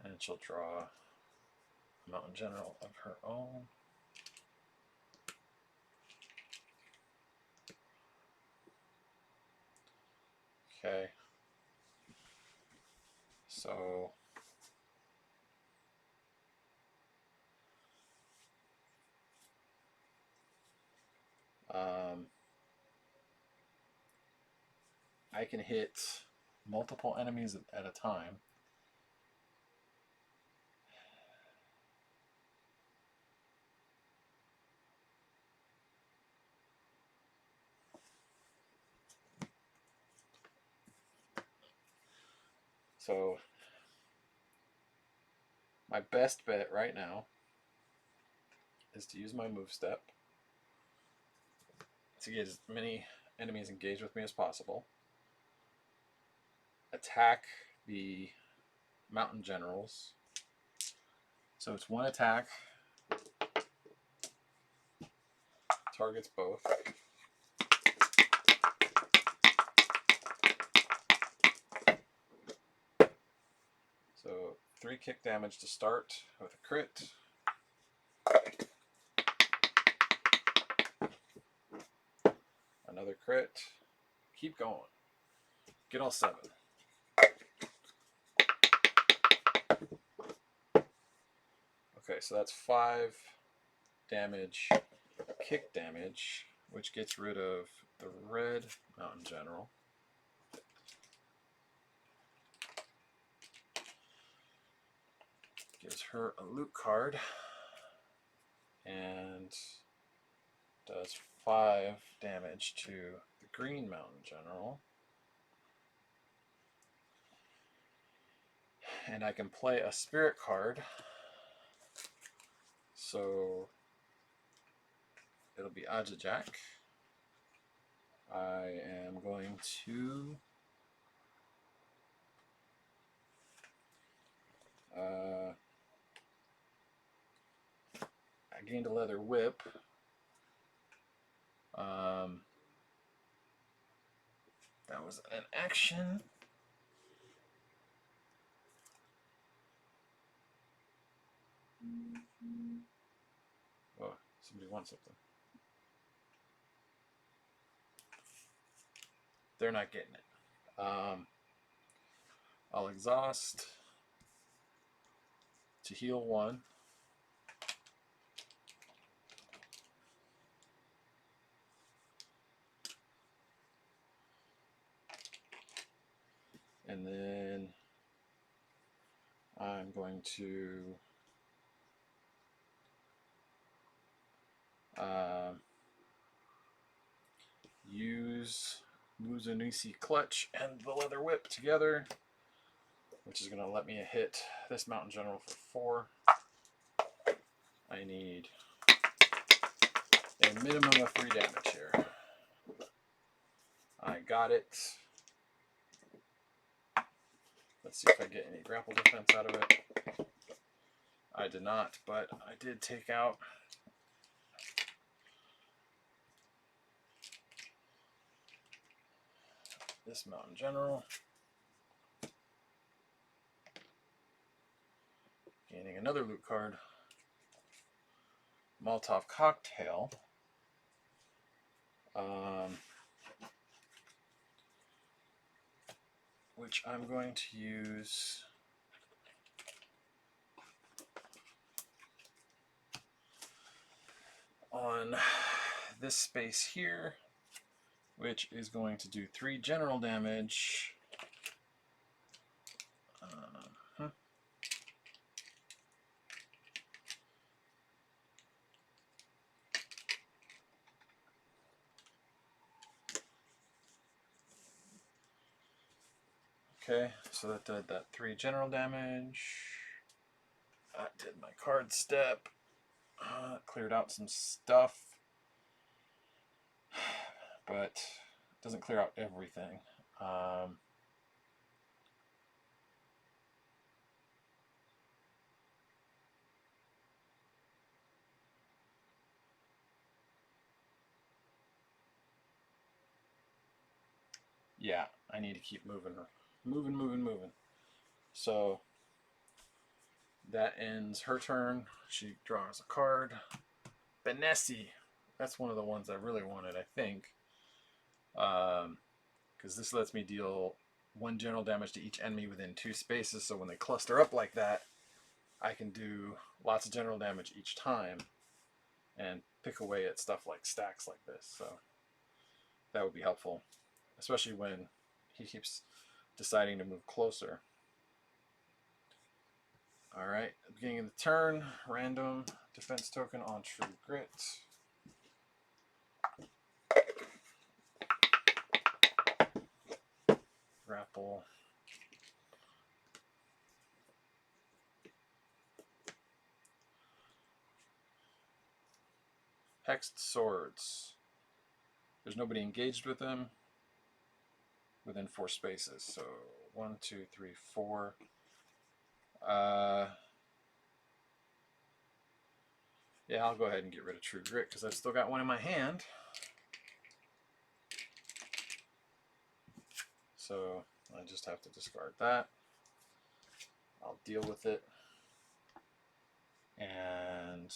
[SPEAKER 1] And she'll draw a Mountain General of her own. Okay. So I can hit multiple enemies at a time. So my best bet right now is to use my move step to get as many enemies engaged with me as possible. Attack the mountain generals. So it's one attack. Targets both. So 3 kick damage to start with a crit. Another crit. Keep going. Get all 7. Okay, so that's 5 damage, kick damage, which gets rid of the red mountain general. Gives her a loot card and does 5 damage to the green mountain general. And I can play a spirit card. So it'll be Aja Jack. I am going to I gained a leather whip. That was an action. Oh, somebody wants something. They're not getting it. I'll exhaust to heal 1. And then I'm going to use Muzanisi Clutch and the Leather Whip together, which is going to let me hit this Mountain General for 4. I need a minimum of 3 damage here. I got it. Let's see if I get any grapple defense out of it. I did not, but I did take out this Mountain General. Gaining another loot card. Molotov Cocktail. Which I'm going to use on this space here, which is going to do 3 general damage. Okay, so that did that 3 general damage. That did my card step. Cleared out some stuff, but it doesn't clear out everything. Yeah, I need to keep moving. Moving. So that ends her turn. She draws a card. Benessi. That's one of the ones I really wanted, I think. Because this lets me deal 1 general damage to each enemy within 2 spaces. So when they cluster up like that, I can do lots of general damage each time and pick away at stuff like stacks like this. So that would be helpful, especially when he keeps deciding to move closer. Alright, at the beginning of the turn, random defense token on True Grit. Grapple. Hexed Swords. There's nobody engaged with them within 4 spaces. So 1, 2, 3, 4. Yeah, I'll go ahead and get rid of True Grit because I've still got one in my hand. So I just have to discard that. I'll deal with it. And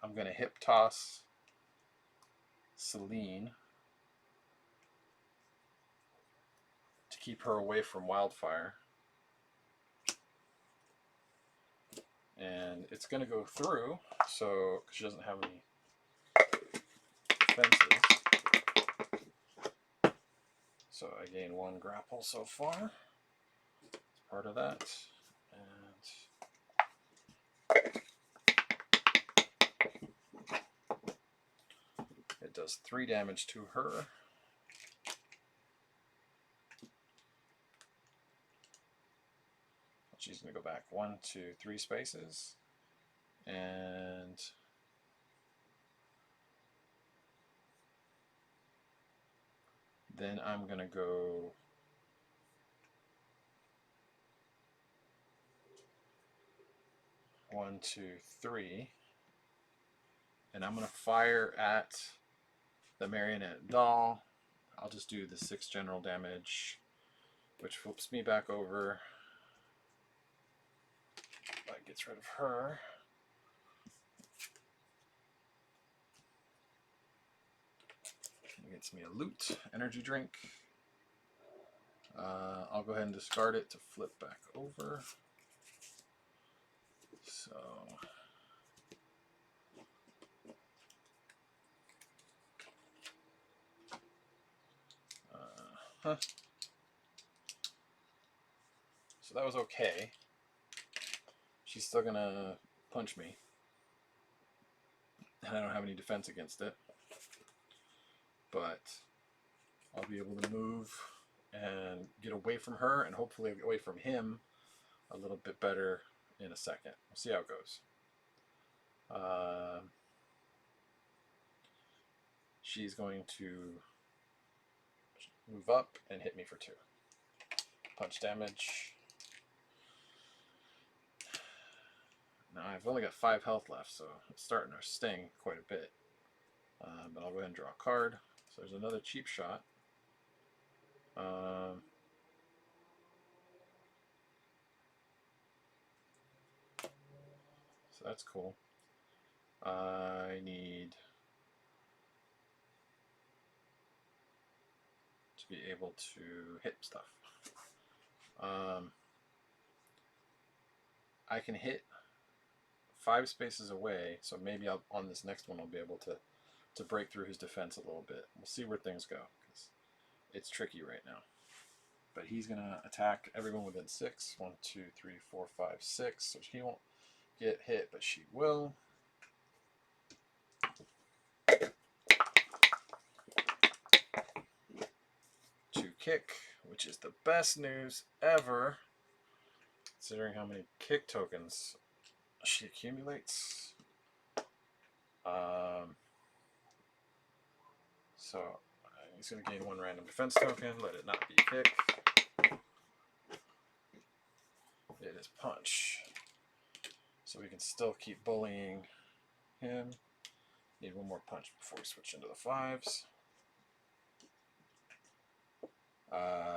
[SPEAKER 1] I'm going to hip toss Celine to keep her away from Wildfire. And it's going to go through, so she doesn't have any defenses. So I gain 1 grapple so far. It's part of that. And it does 3 damage to her. She's going to go back 1, 2, 3 spaces. And then I'm going to go one, two, three, and I'm going to fire at the marionette doll. I'll just do the 6 general damage, which flips me back over. That gets rid of her. It gets me a loot energy drink. I'll go ahead and discard it to flip back over. So so that was okay. She's still gonna punch me, and I don't have any defense against it, but I'll be able to move and get away from her, and hopefully get away from him a little bit better in a second. We'll see how it goes. She's going to move up and hit me for 2. Punch damage. Now I've only got 5 health left, so it's starting to sting quite a bit. But I'll go ahead and draw a card. So there's another cheap shot. So that's cool. I need to be able to hit stuff. I can hit 5 spaces away, so maybe on this next one I'll be able to break through his defense a little bit. We'll see where things go, because it's tricky right now. But he's going to attack everyone within 6. 1, 2, 3, 4, 5, 6. So he won't get hit, but she will. To kick, which is the best news ever, considering how many kick tokens she accumulates. So he's going to gain 1 random defense token, let it not be kick. It is punch. So we can still keep bullying him. Need 1 more punch before we switch into the 5s.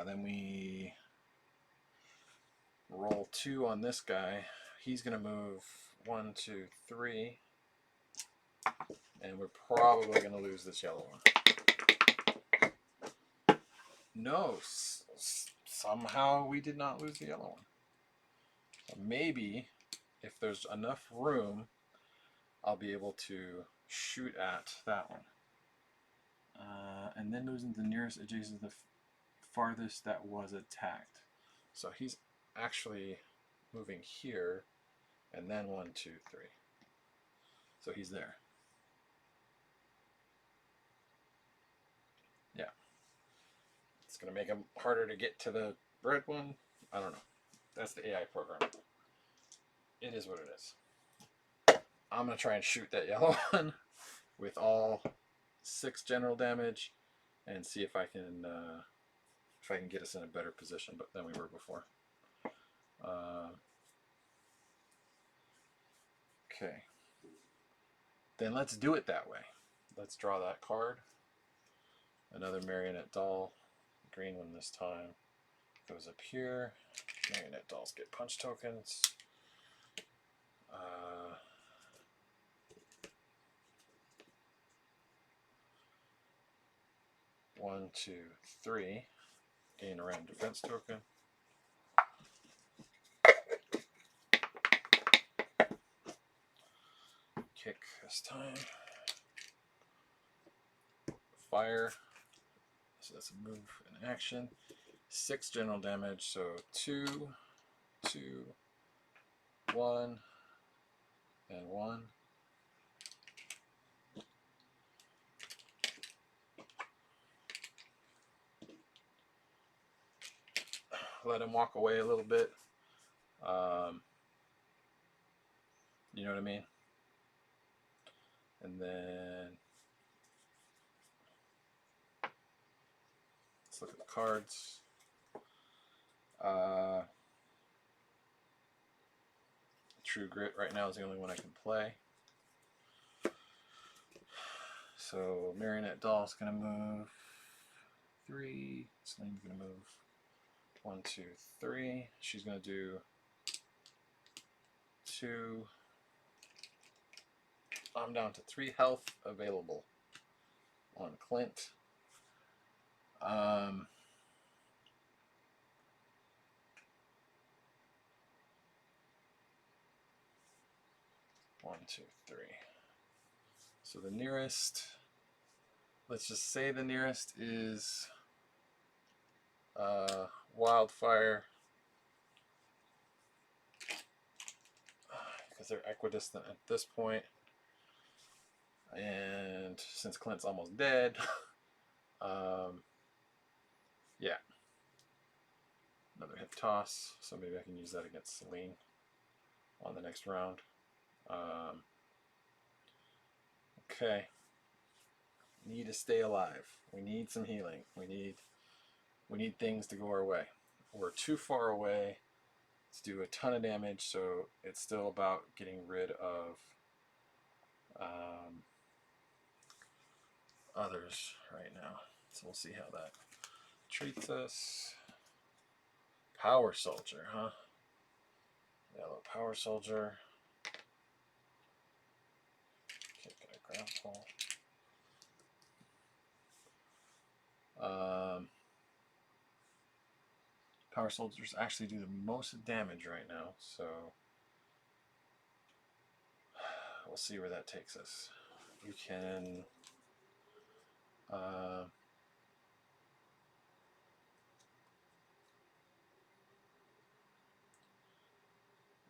[SPEAKER 1] Then we roll 2 on this guy. He's going to move 1, 2, 3. And we're probably going to lose this yellow one. No, somehow we did not lose the yellow one. So maybe if there's enough room, I'll be able to shoot at that one. And then losing the nearest adjacent, the farthest that was attacked. So he's actually moving here, and then 1, 2, 3. So he's there. Yeah. It's going to make him harder to get to the red one. I don't know. That's the AI program. It is what it is. I'm going to try and shoot that yellow one with all 6 general damage and see if I can get us in a better position than we were before. Okay. Then let's do it that way. Let's draw that card. Another marionette doll. Green one this time. Goes up here. Marionette dolls get punch tokens. 1, 2, 3. Gain a random defense token. Kick this time. Fire. So that's a move in action. 6 general damage. So 2, 2, 1, and 1. Let him walk away a little bit. You know what I mean? And then let's look at the cards. True Grit right now is the only one I can play. So Marionette Doll's gonna move 3. Celine's gonna move 1, 2, 3. She's gonna do 2. I'm down to 3 health available on Clint. 1, 2, 3. So the nearest, let's just say the nearest is Wildfire, because they're equidistant at this point. And since Clint's almost dead, yeah, another hip toss. So maybe I can use that against Celine on the next round. Okay. Need to stay alive. We need some healing. We need things to go our way. We're too far away to do a ton of damage, so it's still about getting rid of others right now. So we'll see how that treats us. Power Soldier, huh? Yellow Power Soldier. Okay, get a grapple. Power Soldiers actually do the most damage right now, so we'll see where that takes us. You can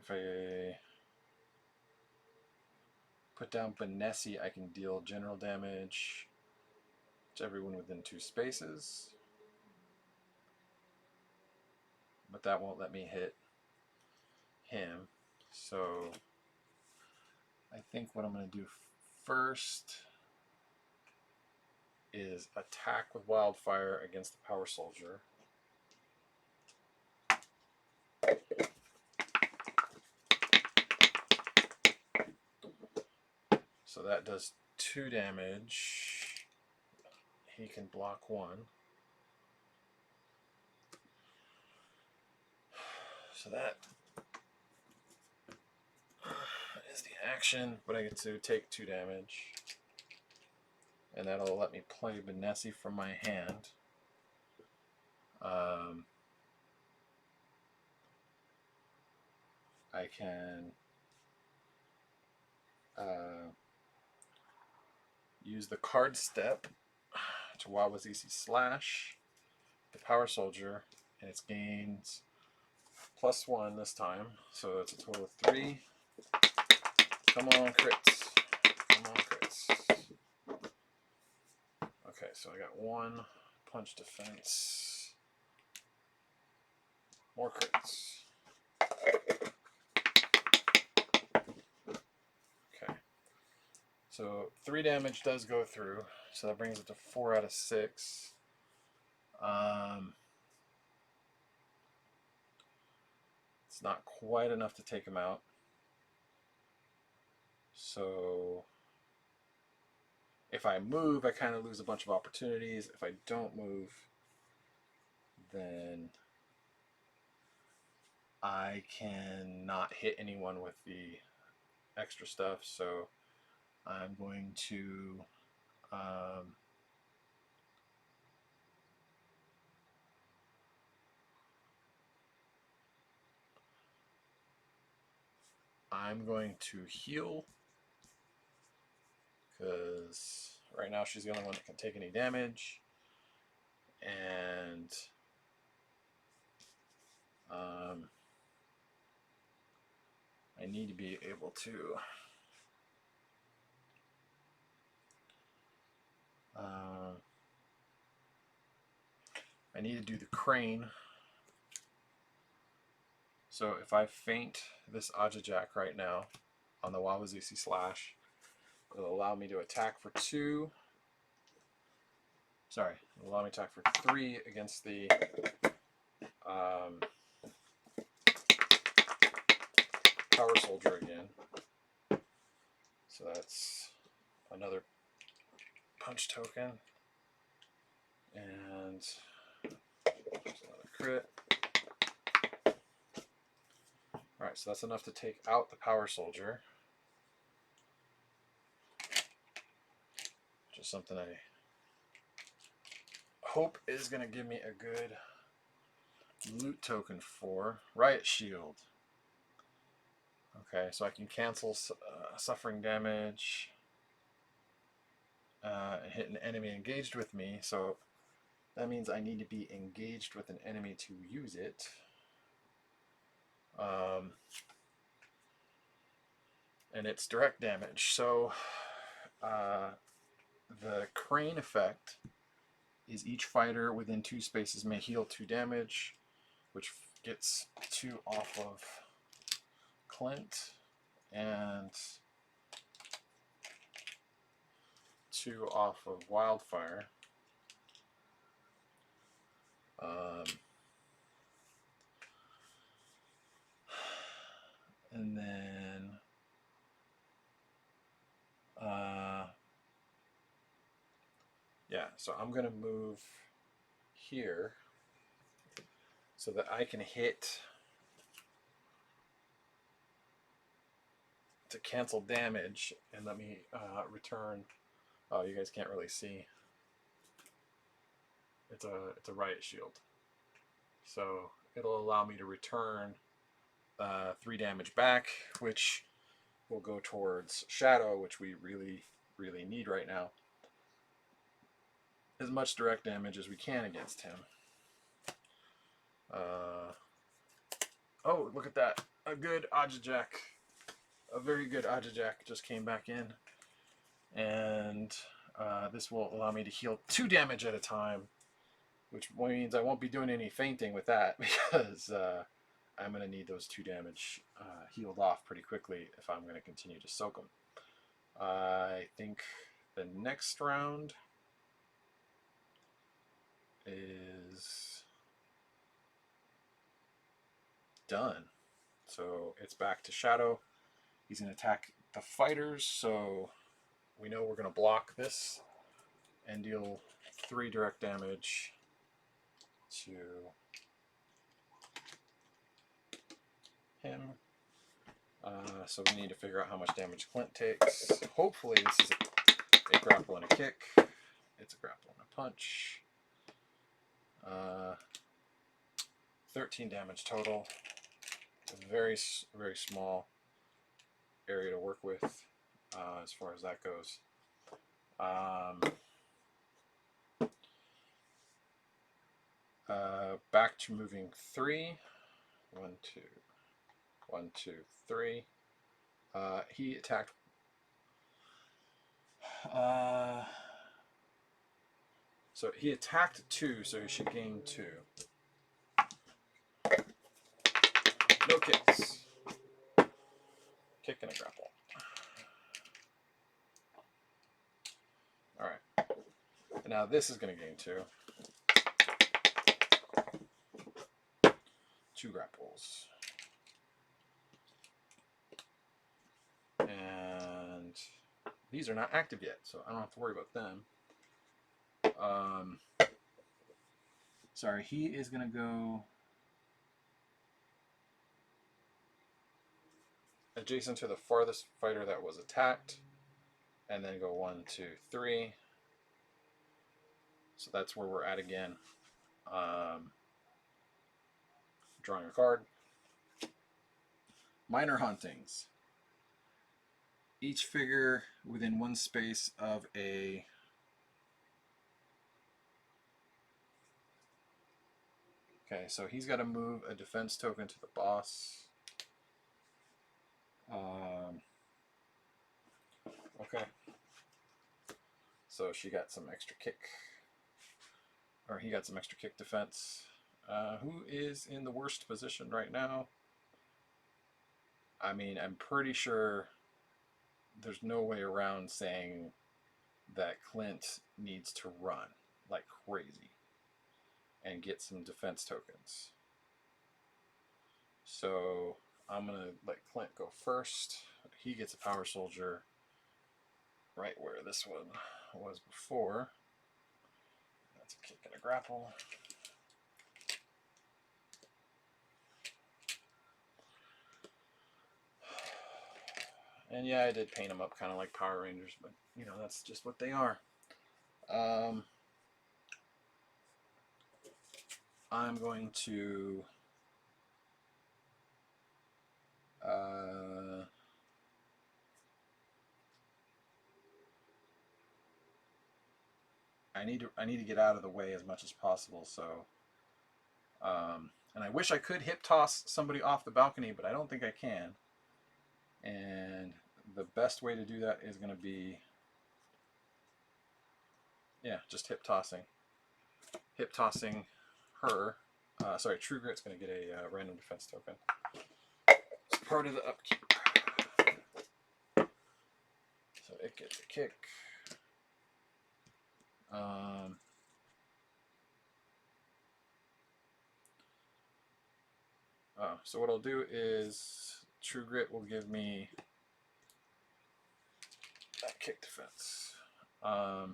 [SPEAKER 1] if I put down Benessi, I can deal general damage to everyone within 2 spaces, but that won't let me hit him. So I think what I'm going to do first is attack with Wildfire against the Power Soldier. So that does 2 damage. He can block 1. So that is the action, but I get to take 2 damage. And that'll let me play Benessi from my hand. I can use the card step to Wawazisi Slash the Power Soldier, and its gains +1 this time, so it's a total of 3. Come on, crits. Come on, crits. Okay, so I got 1 punch defense. More crits. Okay. So 3 damage does go through, so that brings it to 4 out of 6. It's not quite enough to take him out. So if I move, I kind of lose a bunch of opportunities. If I don't move, then I cannot hit anyone with the extra stuff. So I'm going to heal, because right now she's the only one that can take any damage, and I need to be able to I need to do the crane. So if I feint this Ajajak right now on the Wawazusi slash, it'll allow me to attack for 2. Sorry, it'll allow me to attack for 3 against the Power Soldier again. So that's another punch token. And another crit. Alright, so that's enough to take out the Power Soldier. Just something I hope is going to give me a good loot token for. Riot Shield. Okay, so I can cancel suffering damage and hit an enemy engaged with me. So that means I need to be engaged with an enemy to use it. And it's direct damage. So the crane effect is each fighter within 2 spaces may heal 2 damage, which gets 2 off of Clint and 2 off of Wildfire. And then yeah, so I'm gonna move here so that I can hit to cancel damage, and let me return. Oh, you guys can't really see. It's a riot shield, so it'll allow me to return 3 damage back, which will go towards Shadow, which we really need right now. As much direct damage as we can against him. Oh, look at that! A good Ajajak. A very good Ajajak just came back in, and this will allow me to heal 2 damage at a time, which means I won't be doing any fainting with that, because I'm going to need those 2 damage healed off pretty quickly if I'm going to continue to soak them. I think the next round is done. So it's back to Shadow. He's going to attack the fighters, so we know we're going to block this and deal 3 direct damage to him. So we need to figure out how much damage Clint takes. Hopefully this is a grapple and a kick. It's a grapple and a punch. 13 damage total. A very small area to work with as far as that goes. Back to moving 3. 1, 2, 1, 2, 3. He attacked. So he attacked 2, so he should gain 2. No kicks. Kick and a grapple. And now this is going to gain 2. 2 grapples. And these are not active yet, so I don't have to worry about them. Sorry, he is going to go adjacent to the farthest fighter that was attacked, and then go 1, 2, 3. So that's where we're at again. Drawing a card. Minor hauntings. Each figure within 1 space of a okay, so he's got to move a defense token to the boss. Okay. So she got some extra kick. Or he got some extra kick defense. Who is in the worst position right now? I mean, I'm pretty sure there's no way around saying that Clint needs to run like crazy and get some defense tokens. So I'm going to let Clint go first. He gets a power soldier right where this one was before. That's a kick and a grapple. And yeah, I did paint them up kind of like Power Rangers, but you know, that's just what they are. I'm going to I need to get out of the way as much as possible. So, and I wish I could hip toss somebody off the balcony, but I don't think I can. And the best way to do that is going to be, yeah, just hip tossing. Hip tossing her. Sorry, True Grit's going to get a random defense token. It's part of the upkeep. So it gets a kick. So what I'll do is True Grit will give me that kick defense. I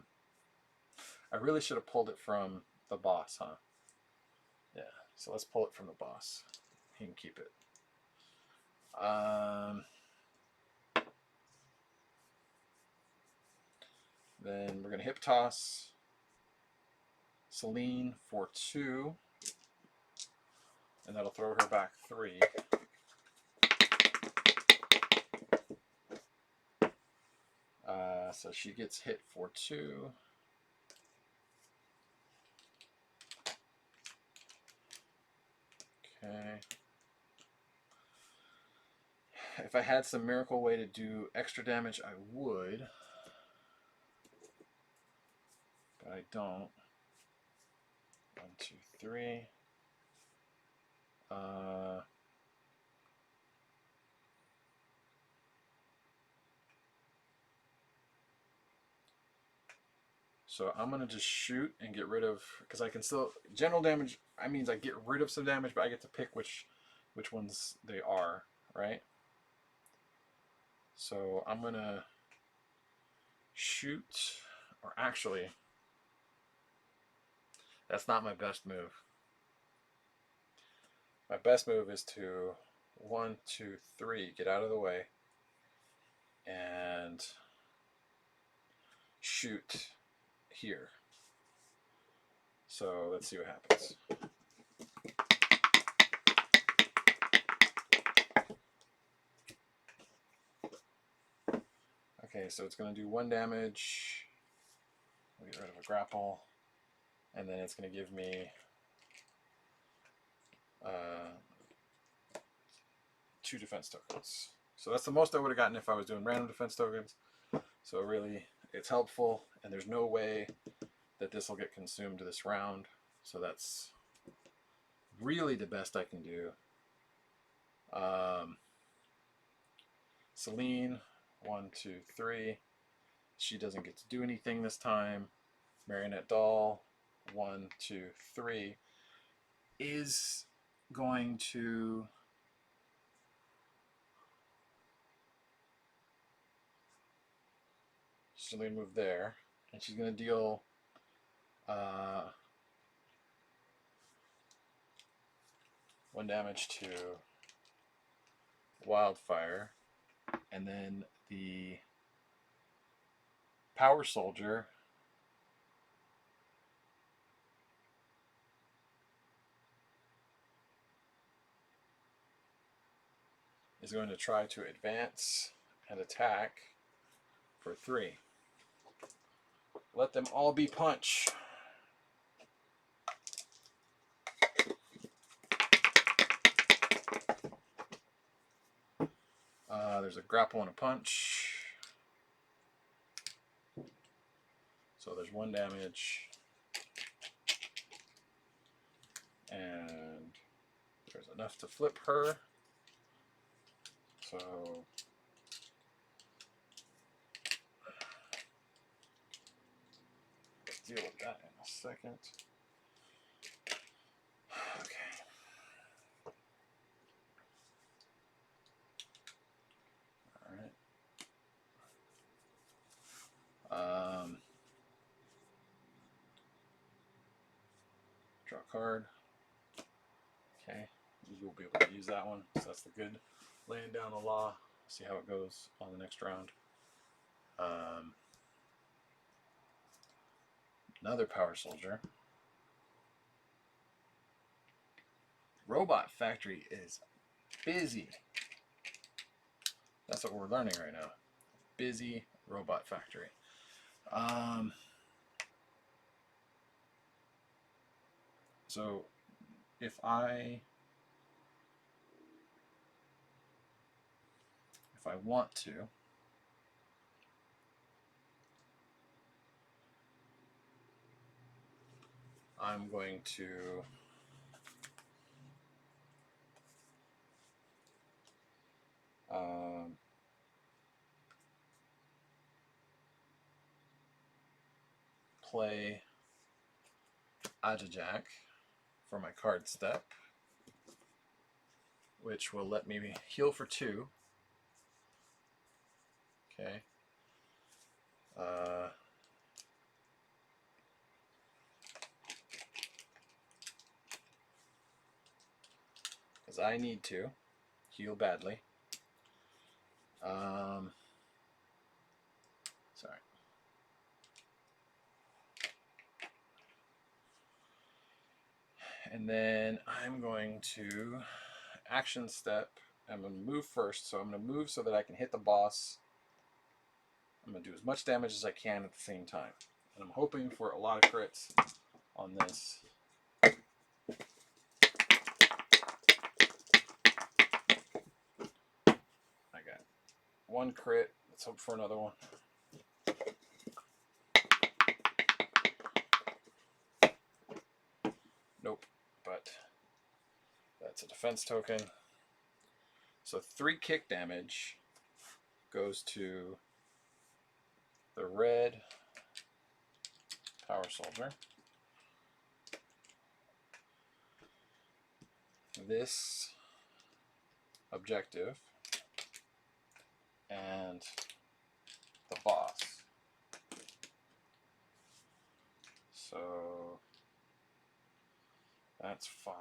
[SPEAKER 1] really should have pulled it from the boss, huh? Yeah, so let's pull it from the boss. He can keep it. Then we're going to hip toss Celine for 2. And that'll throw her back 3. So she gets hit for 2. Okay. If I had some miracle way to do extra damage, I would. But I don't. 1, 2, 3. So I'm going to just shoot and get rid of, because I can still, general damage, I means I get rid of some damage, but I get to pick which ones they are, right? So I'm going to shoot, or actually, that's not my best move. My best move is to 1, 2, 3, get out of the way, and shoot here. So let's see what happens. Okay, so it's going to do 1 damage. We'll get rid of a grapple. And then it's going to give me 2 defense tokens. So that's the most I would have gotten if I was doing random defense tokens. So really, it's helpful, and there's no way that this will get consumed this round. So that's really the best I can do. Celine, 1, 2, 3. She doesn't get to do anything this time. marionette doll, 1, 2, 3, is going to she's going to move there, and she's going to deal 1 damage to Wildfire, and then the Power Soldier is going to try to advance and attack for 3. Let them all be punch. There's a grapple and a punch. So there's 1 damage. And there's enough to flip her. So let's deal with that in a second. Okay. Draw a card. Okay, you'll be able to use that one. So that's the good. Laying down the law. See how it goes on the next round. Another Power Soldier. Robot Factory is busy. That's what we're learning right now. Busy Robot Factory. So if I want to, I'm going to play Ajajak for my card step, which will let me heal for 2. Okay. Because I need to heal badly. Sorry. And then I'm going to action step. I'm going to move first, so I'm going to move so that I can hit the boss. I'm going to do as much damage as I can at the same time. And I'm hoping for a lot of crits on this. I got 1 crit. Let's hope for another one. Nope, but that's a defense token. So 3 kick damage goes to the red Power Soldier. This objective and the boss. So that's 5.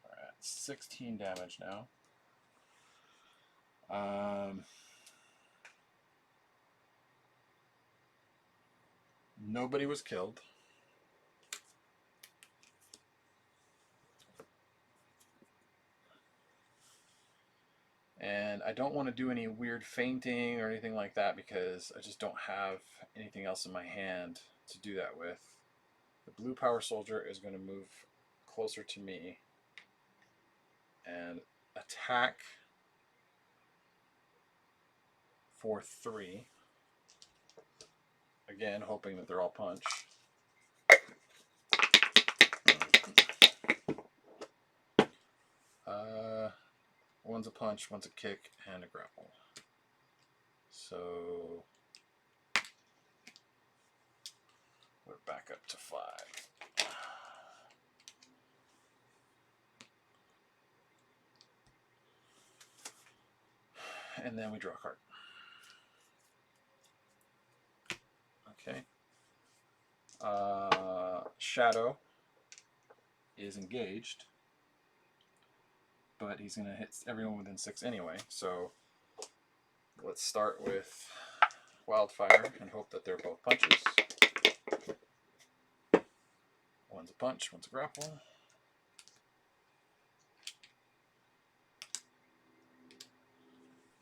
[SPEAKER 1] We're at 16 damage now. Nobody was killed. And I don't want to do any weird fainting or anything like that because I just don't have anything else in my hand to do that with. The blue Power Soldier is going to move closer to me and attack for 3. Again, hoping that they're all punch. One's a punch, one's a kick, and a grapple. So we're back up to 5. And then we draw a card. Okay. Shadow is engaged, but he's going to hit everyone within 6 anyway. So let's start with Wildfire and hope that they're both punches. One's a punch, one's a grapple.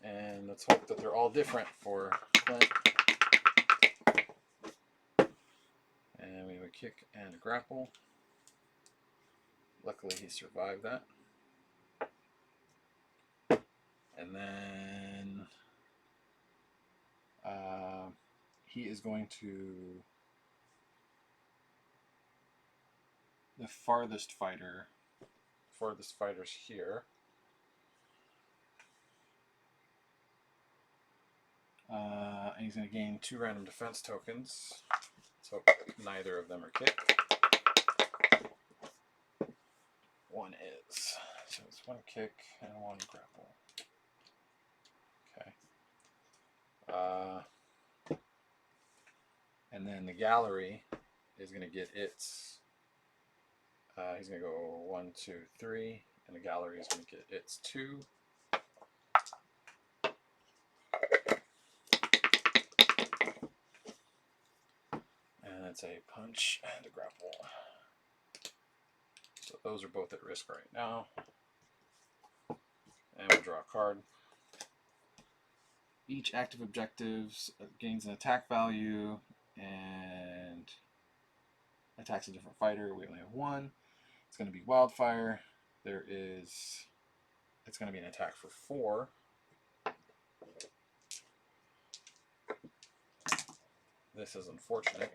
[SPEAKER 1] And let's hope that they're all different for Clint. And we have a kick and a grapple. Luckily he survived that. And then he is going to the farthest fighter. Farthest fighter's here. And he's going to gain 2 random defense tokens. Let's hope neither of them are kicked. One is. So it's 1 kick and 1 grapple. Okay. And then the gallery is going to get its. He's going to go 1, 2, 3, and the gallery is going to get its 2. And it's a punch and a grapple. So those are both at risk right now. And we'll draw a card. Each active objective gains an attack value and attacks a different fighter. We only have 1. It's going to be Wildfire. It's going to be an attack for 4. This is unfortunate.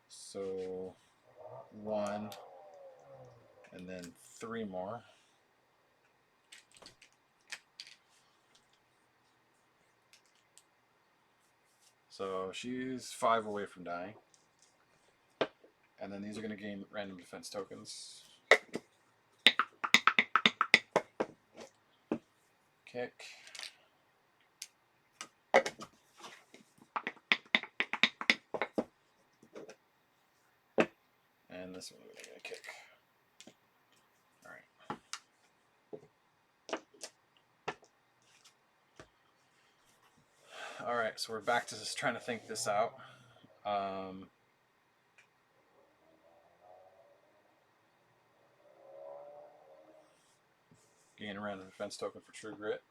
[SPEAKER 1] So 1, and then 3 more. So she's 5 away from dying. And then these are going to gain random defense tokens. Kick. And this one we're going to kick. Alright. Alright, so we're back to just trying to think this out. Gain a random defense token for True Grit.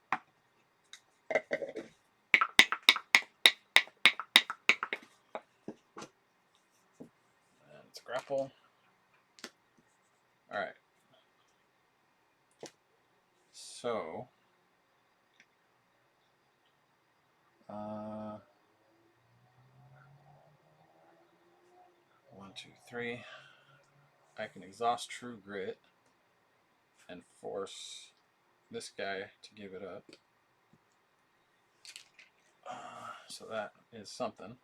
[SPEAKER 1] And it's a grapple. Alright. So, 1, 2, 3. I can exhaust True Grit and force this guy to give it up. So that is something.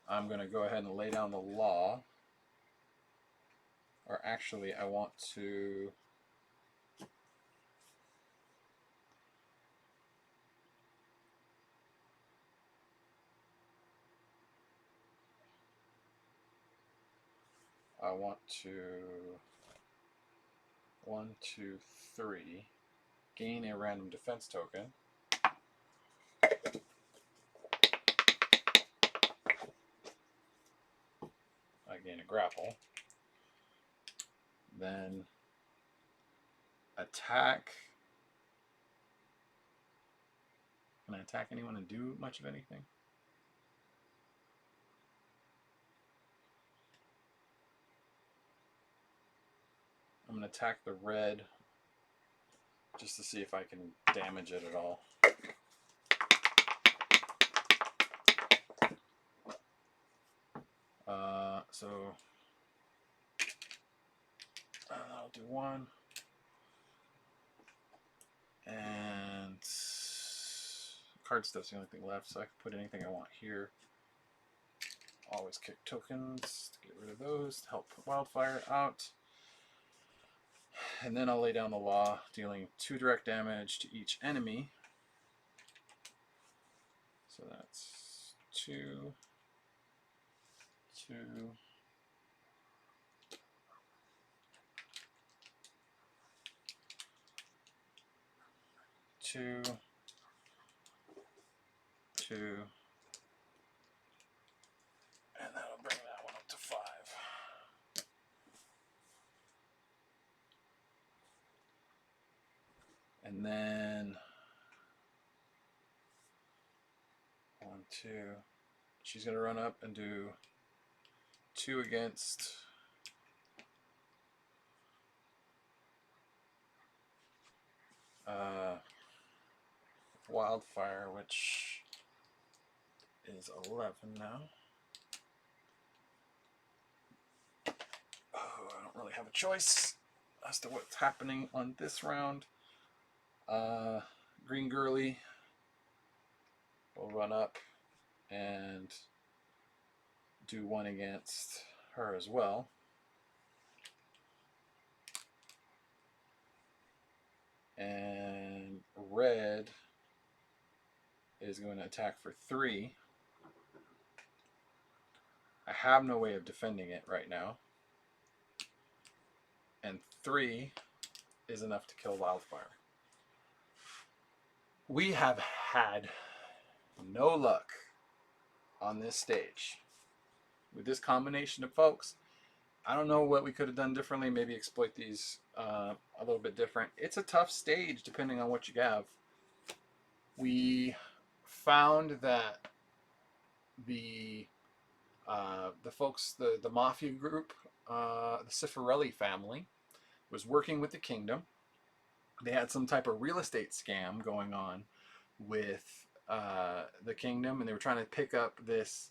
[SPEAKER 1] I'm going to go ahead and lay down the law. Or actually, I want to... I want to 1, 2, 3 gain a random defense token. I gain a grapple. Then attack. Can I attack anyone and do much of anything? I'm going to attack the red just to see if I can damage it at all. So I'll do one. And card stuff's the only thing left, so I can put anything I want here. Always kick tokens to get rid of those to help Wildfire out. And then I'll lay down the law, dealing 2 direct damage to each enemy. So that's 2, 2, 2, 2, and that'll bring that one up to 5. And then 1, 2. She's gonna run up and do 2 against Wildfire, which is 11 now. Oh, I don't really have a choice as to what's happening on this round. Green Girly will run up and do 1 against her as well. And Red is going to attack for 3. I have no way of defending it right now. And 3 is enough to kill Wildfire. We have had no luck on this stage with this combination of folks. I don't know what we could have done differently. Maybe exploit these a little bit different. It's a tough stage depending on what you have. We found that the folks, the mafia group, the Cifarelli family, was working with the kingdom. They had some type of real estate scam going on with the kingdom, and they were trying to pick up this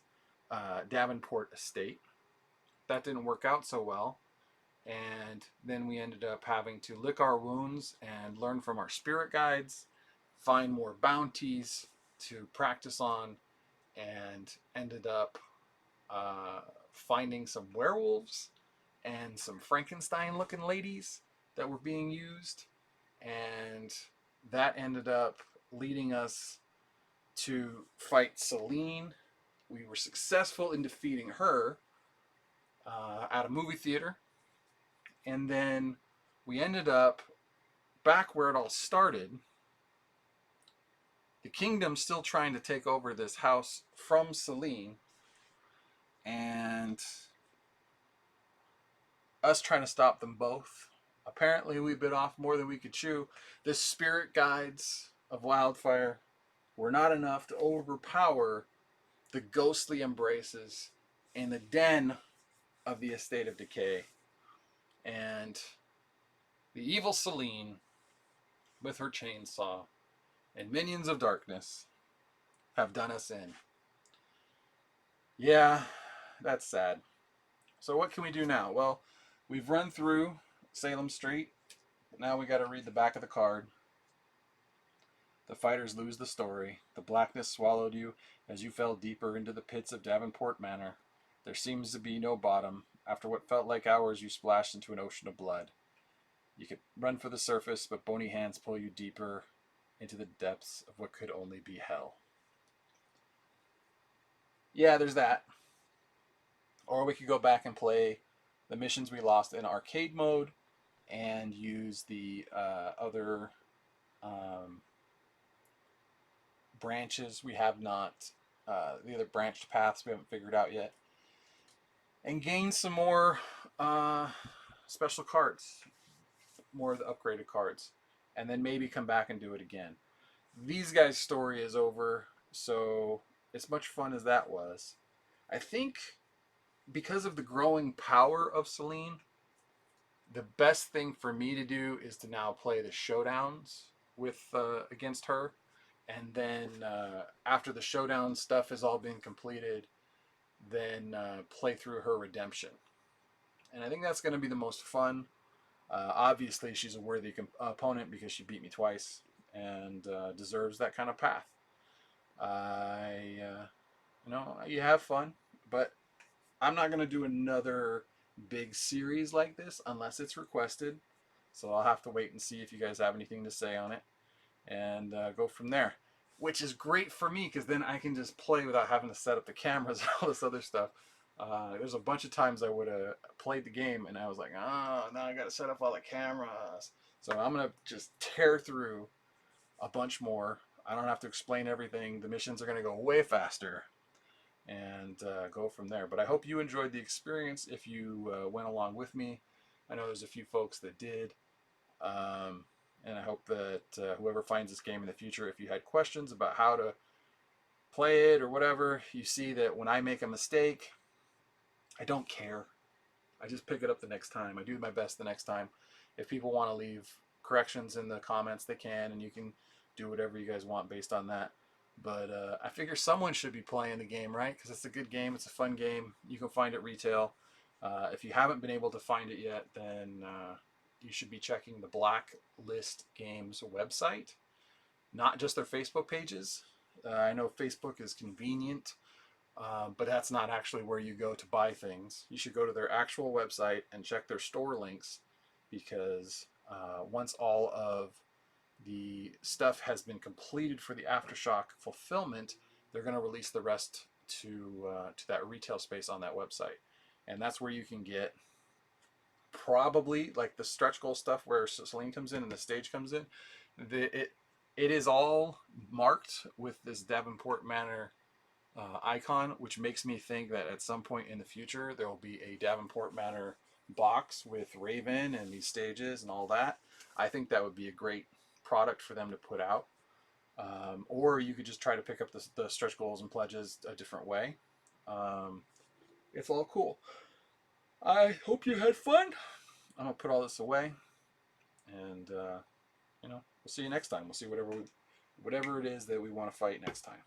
[SPEAKER 1] Davenport estate. That didn't work out so well, and then we ended up having to lick our wounds and learn from our spirit guides, find more bounties to practice on, and ended up finding some werewolves and some Frankenstein looking ladies that were being used, and that ended up leading us to fight Celine. We were successful in defeating her at a movie theater, and then we ended up back where it all started. The kingdom still trying to take over this house from Celine, and us trying to stop them both. Apparently we bit off more than we could chew. The spirit guides of Wildfire were not enough to overpower the ghostly embraces in the den of the estate of Decay. And the evil Celine, with her chainsaw and minions of darkness, have done us in. Yeah, that's sad. So what can we do now? Well, we've run through Salem Street. Now we got to read the back of the card. The fighters lose the story. The blackness swallowed you as you fell deeper into the pits of Davenport Manor. There seems to be no bottom. After what felt like hours, you splashed into an ocean of blood. You could run for the surface, but bony hands pull you deeper into the depths of what could only be hell. Yeah, there's that. Or we could go back and play the missions we lost in arcade mode and use the other branches we have not, the other branched paths we haven't figured out yet, and gain some more special cards, more of the upgraded cards, and then maybe come back and do it again. These guys' story is over, so as much fun as that was, I think because of the growing power of Celine, The best thing for me to do is to now play the showdowns with against her, and then after the showdown stuff has all been completed, then play through her redemption. And I think that's going to be the most fun. Obviously, she's a worthy opponent because she beat me twice and deserves that kind of path. You have fun, but I'm not going to do another big series like this unless it's requested. So I'll have to wait and see if you guys have anything to say on it and go from there. Which is great for me because then I can just play without having to set up the cameras and all this other stuff. There's a bunch of times I would have played the game and I was like, oh, now I got to set up all the cameras. So I'm going to just tear through a bunch more. I don't have to explain everything. The missions are going to go way faster and go from there. But I hope you enjoyed the experience if you went along with me. I know there's a few folks that did. And I hope that whoever finds this game in the future, if you had questions about how to play it or whatever, you see that when I make a mistake, I don't care. I just pick it up the next time. I do my best the next time. If people want to leave corrections in the comments, they can, and you can do whatever you guys want based on that. But I figure someone should be playing the game, right? Because it's a good game. It's a fun game. You can find it retail. If you haven't been able to find it yet, then you should be checking the Blacklist Games website, not just their Facebook pages. I know Facebook is convenient, but that's not actually where you go to buy things. You should go to their actual website and check their store links because once all of the stuff has been completed for the Aftershock fulfillment, they're going to release the rest to that retail space on that website. And that's where you can get probably like the stretch goal stuff where Salem comes in and the stage comes in. It is all marked with this Davenport Manor icon, which makes me think that at some point in the future there will be a Davenport Manor box with Raven and these stages and all that. I think that would be a great product for them to put out. Or you could just try to pick up the stretch goals and pledges a different way. It's all cool. I hope you had fun. I'm gonna put all this away, and we'll see you next time. We'll see whatever it is that we want to fight next time.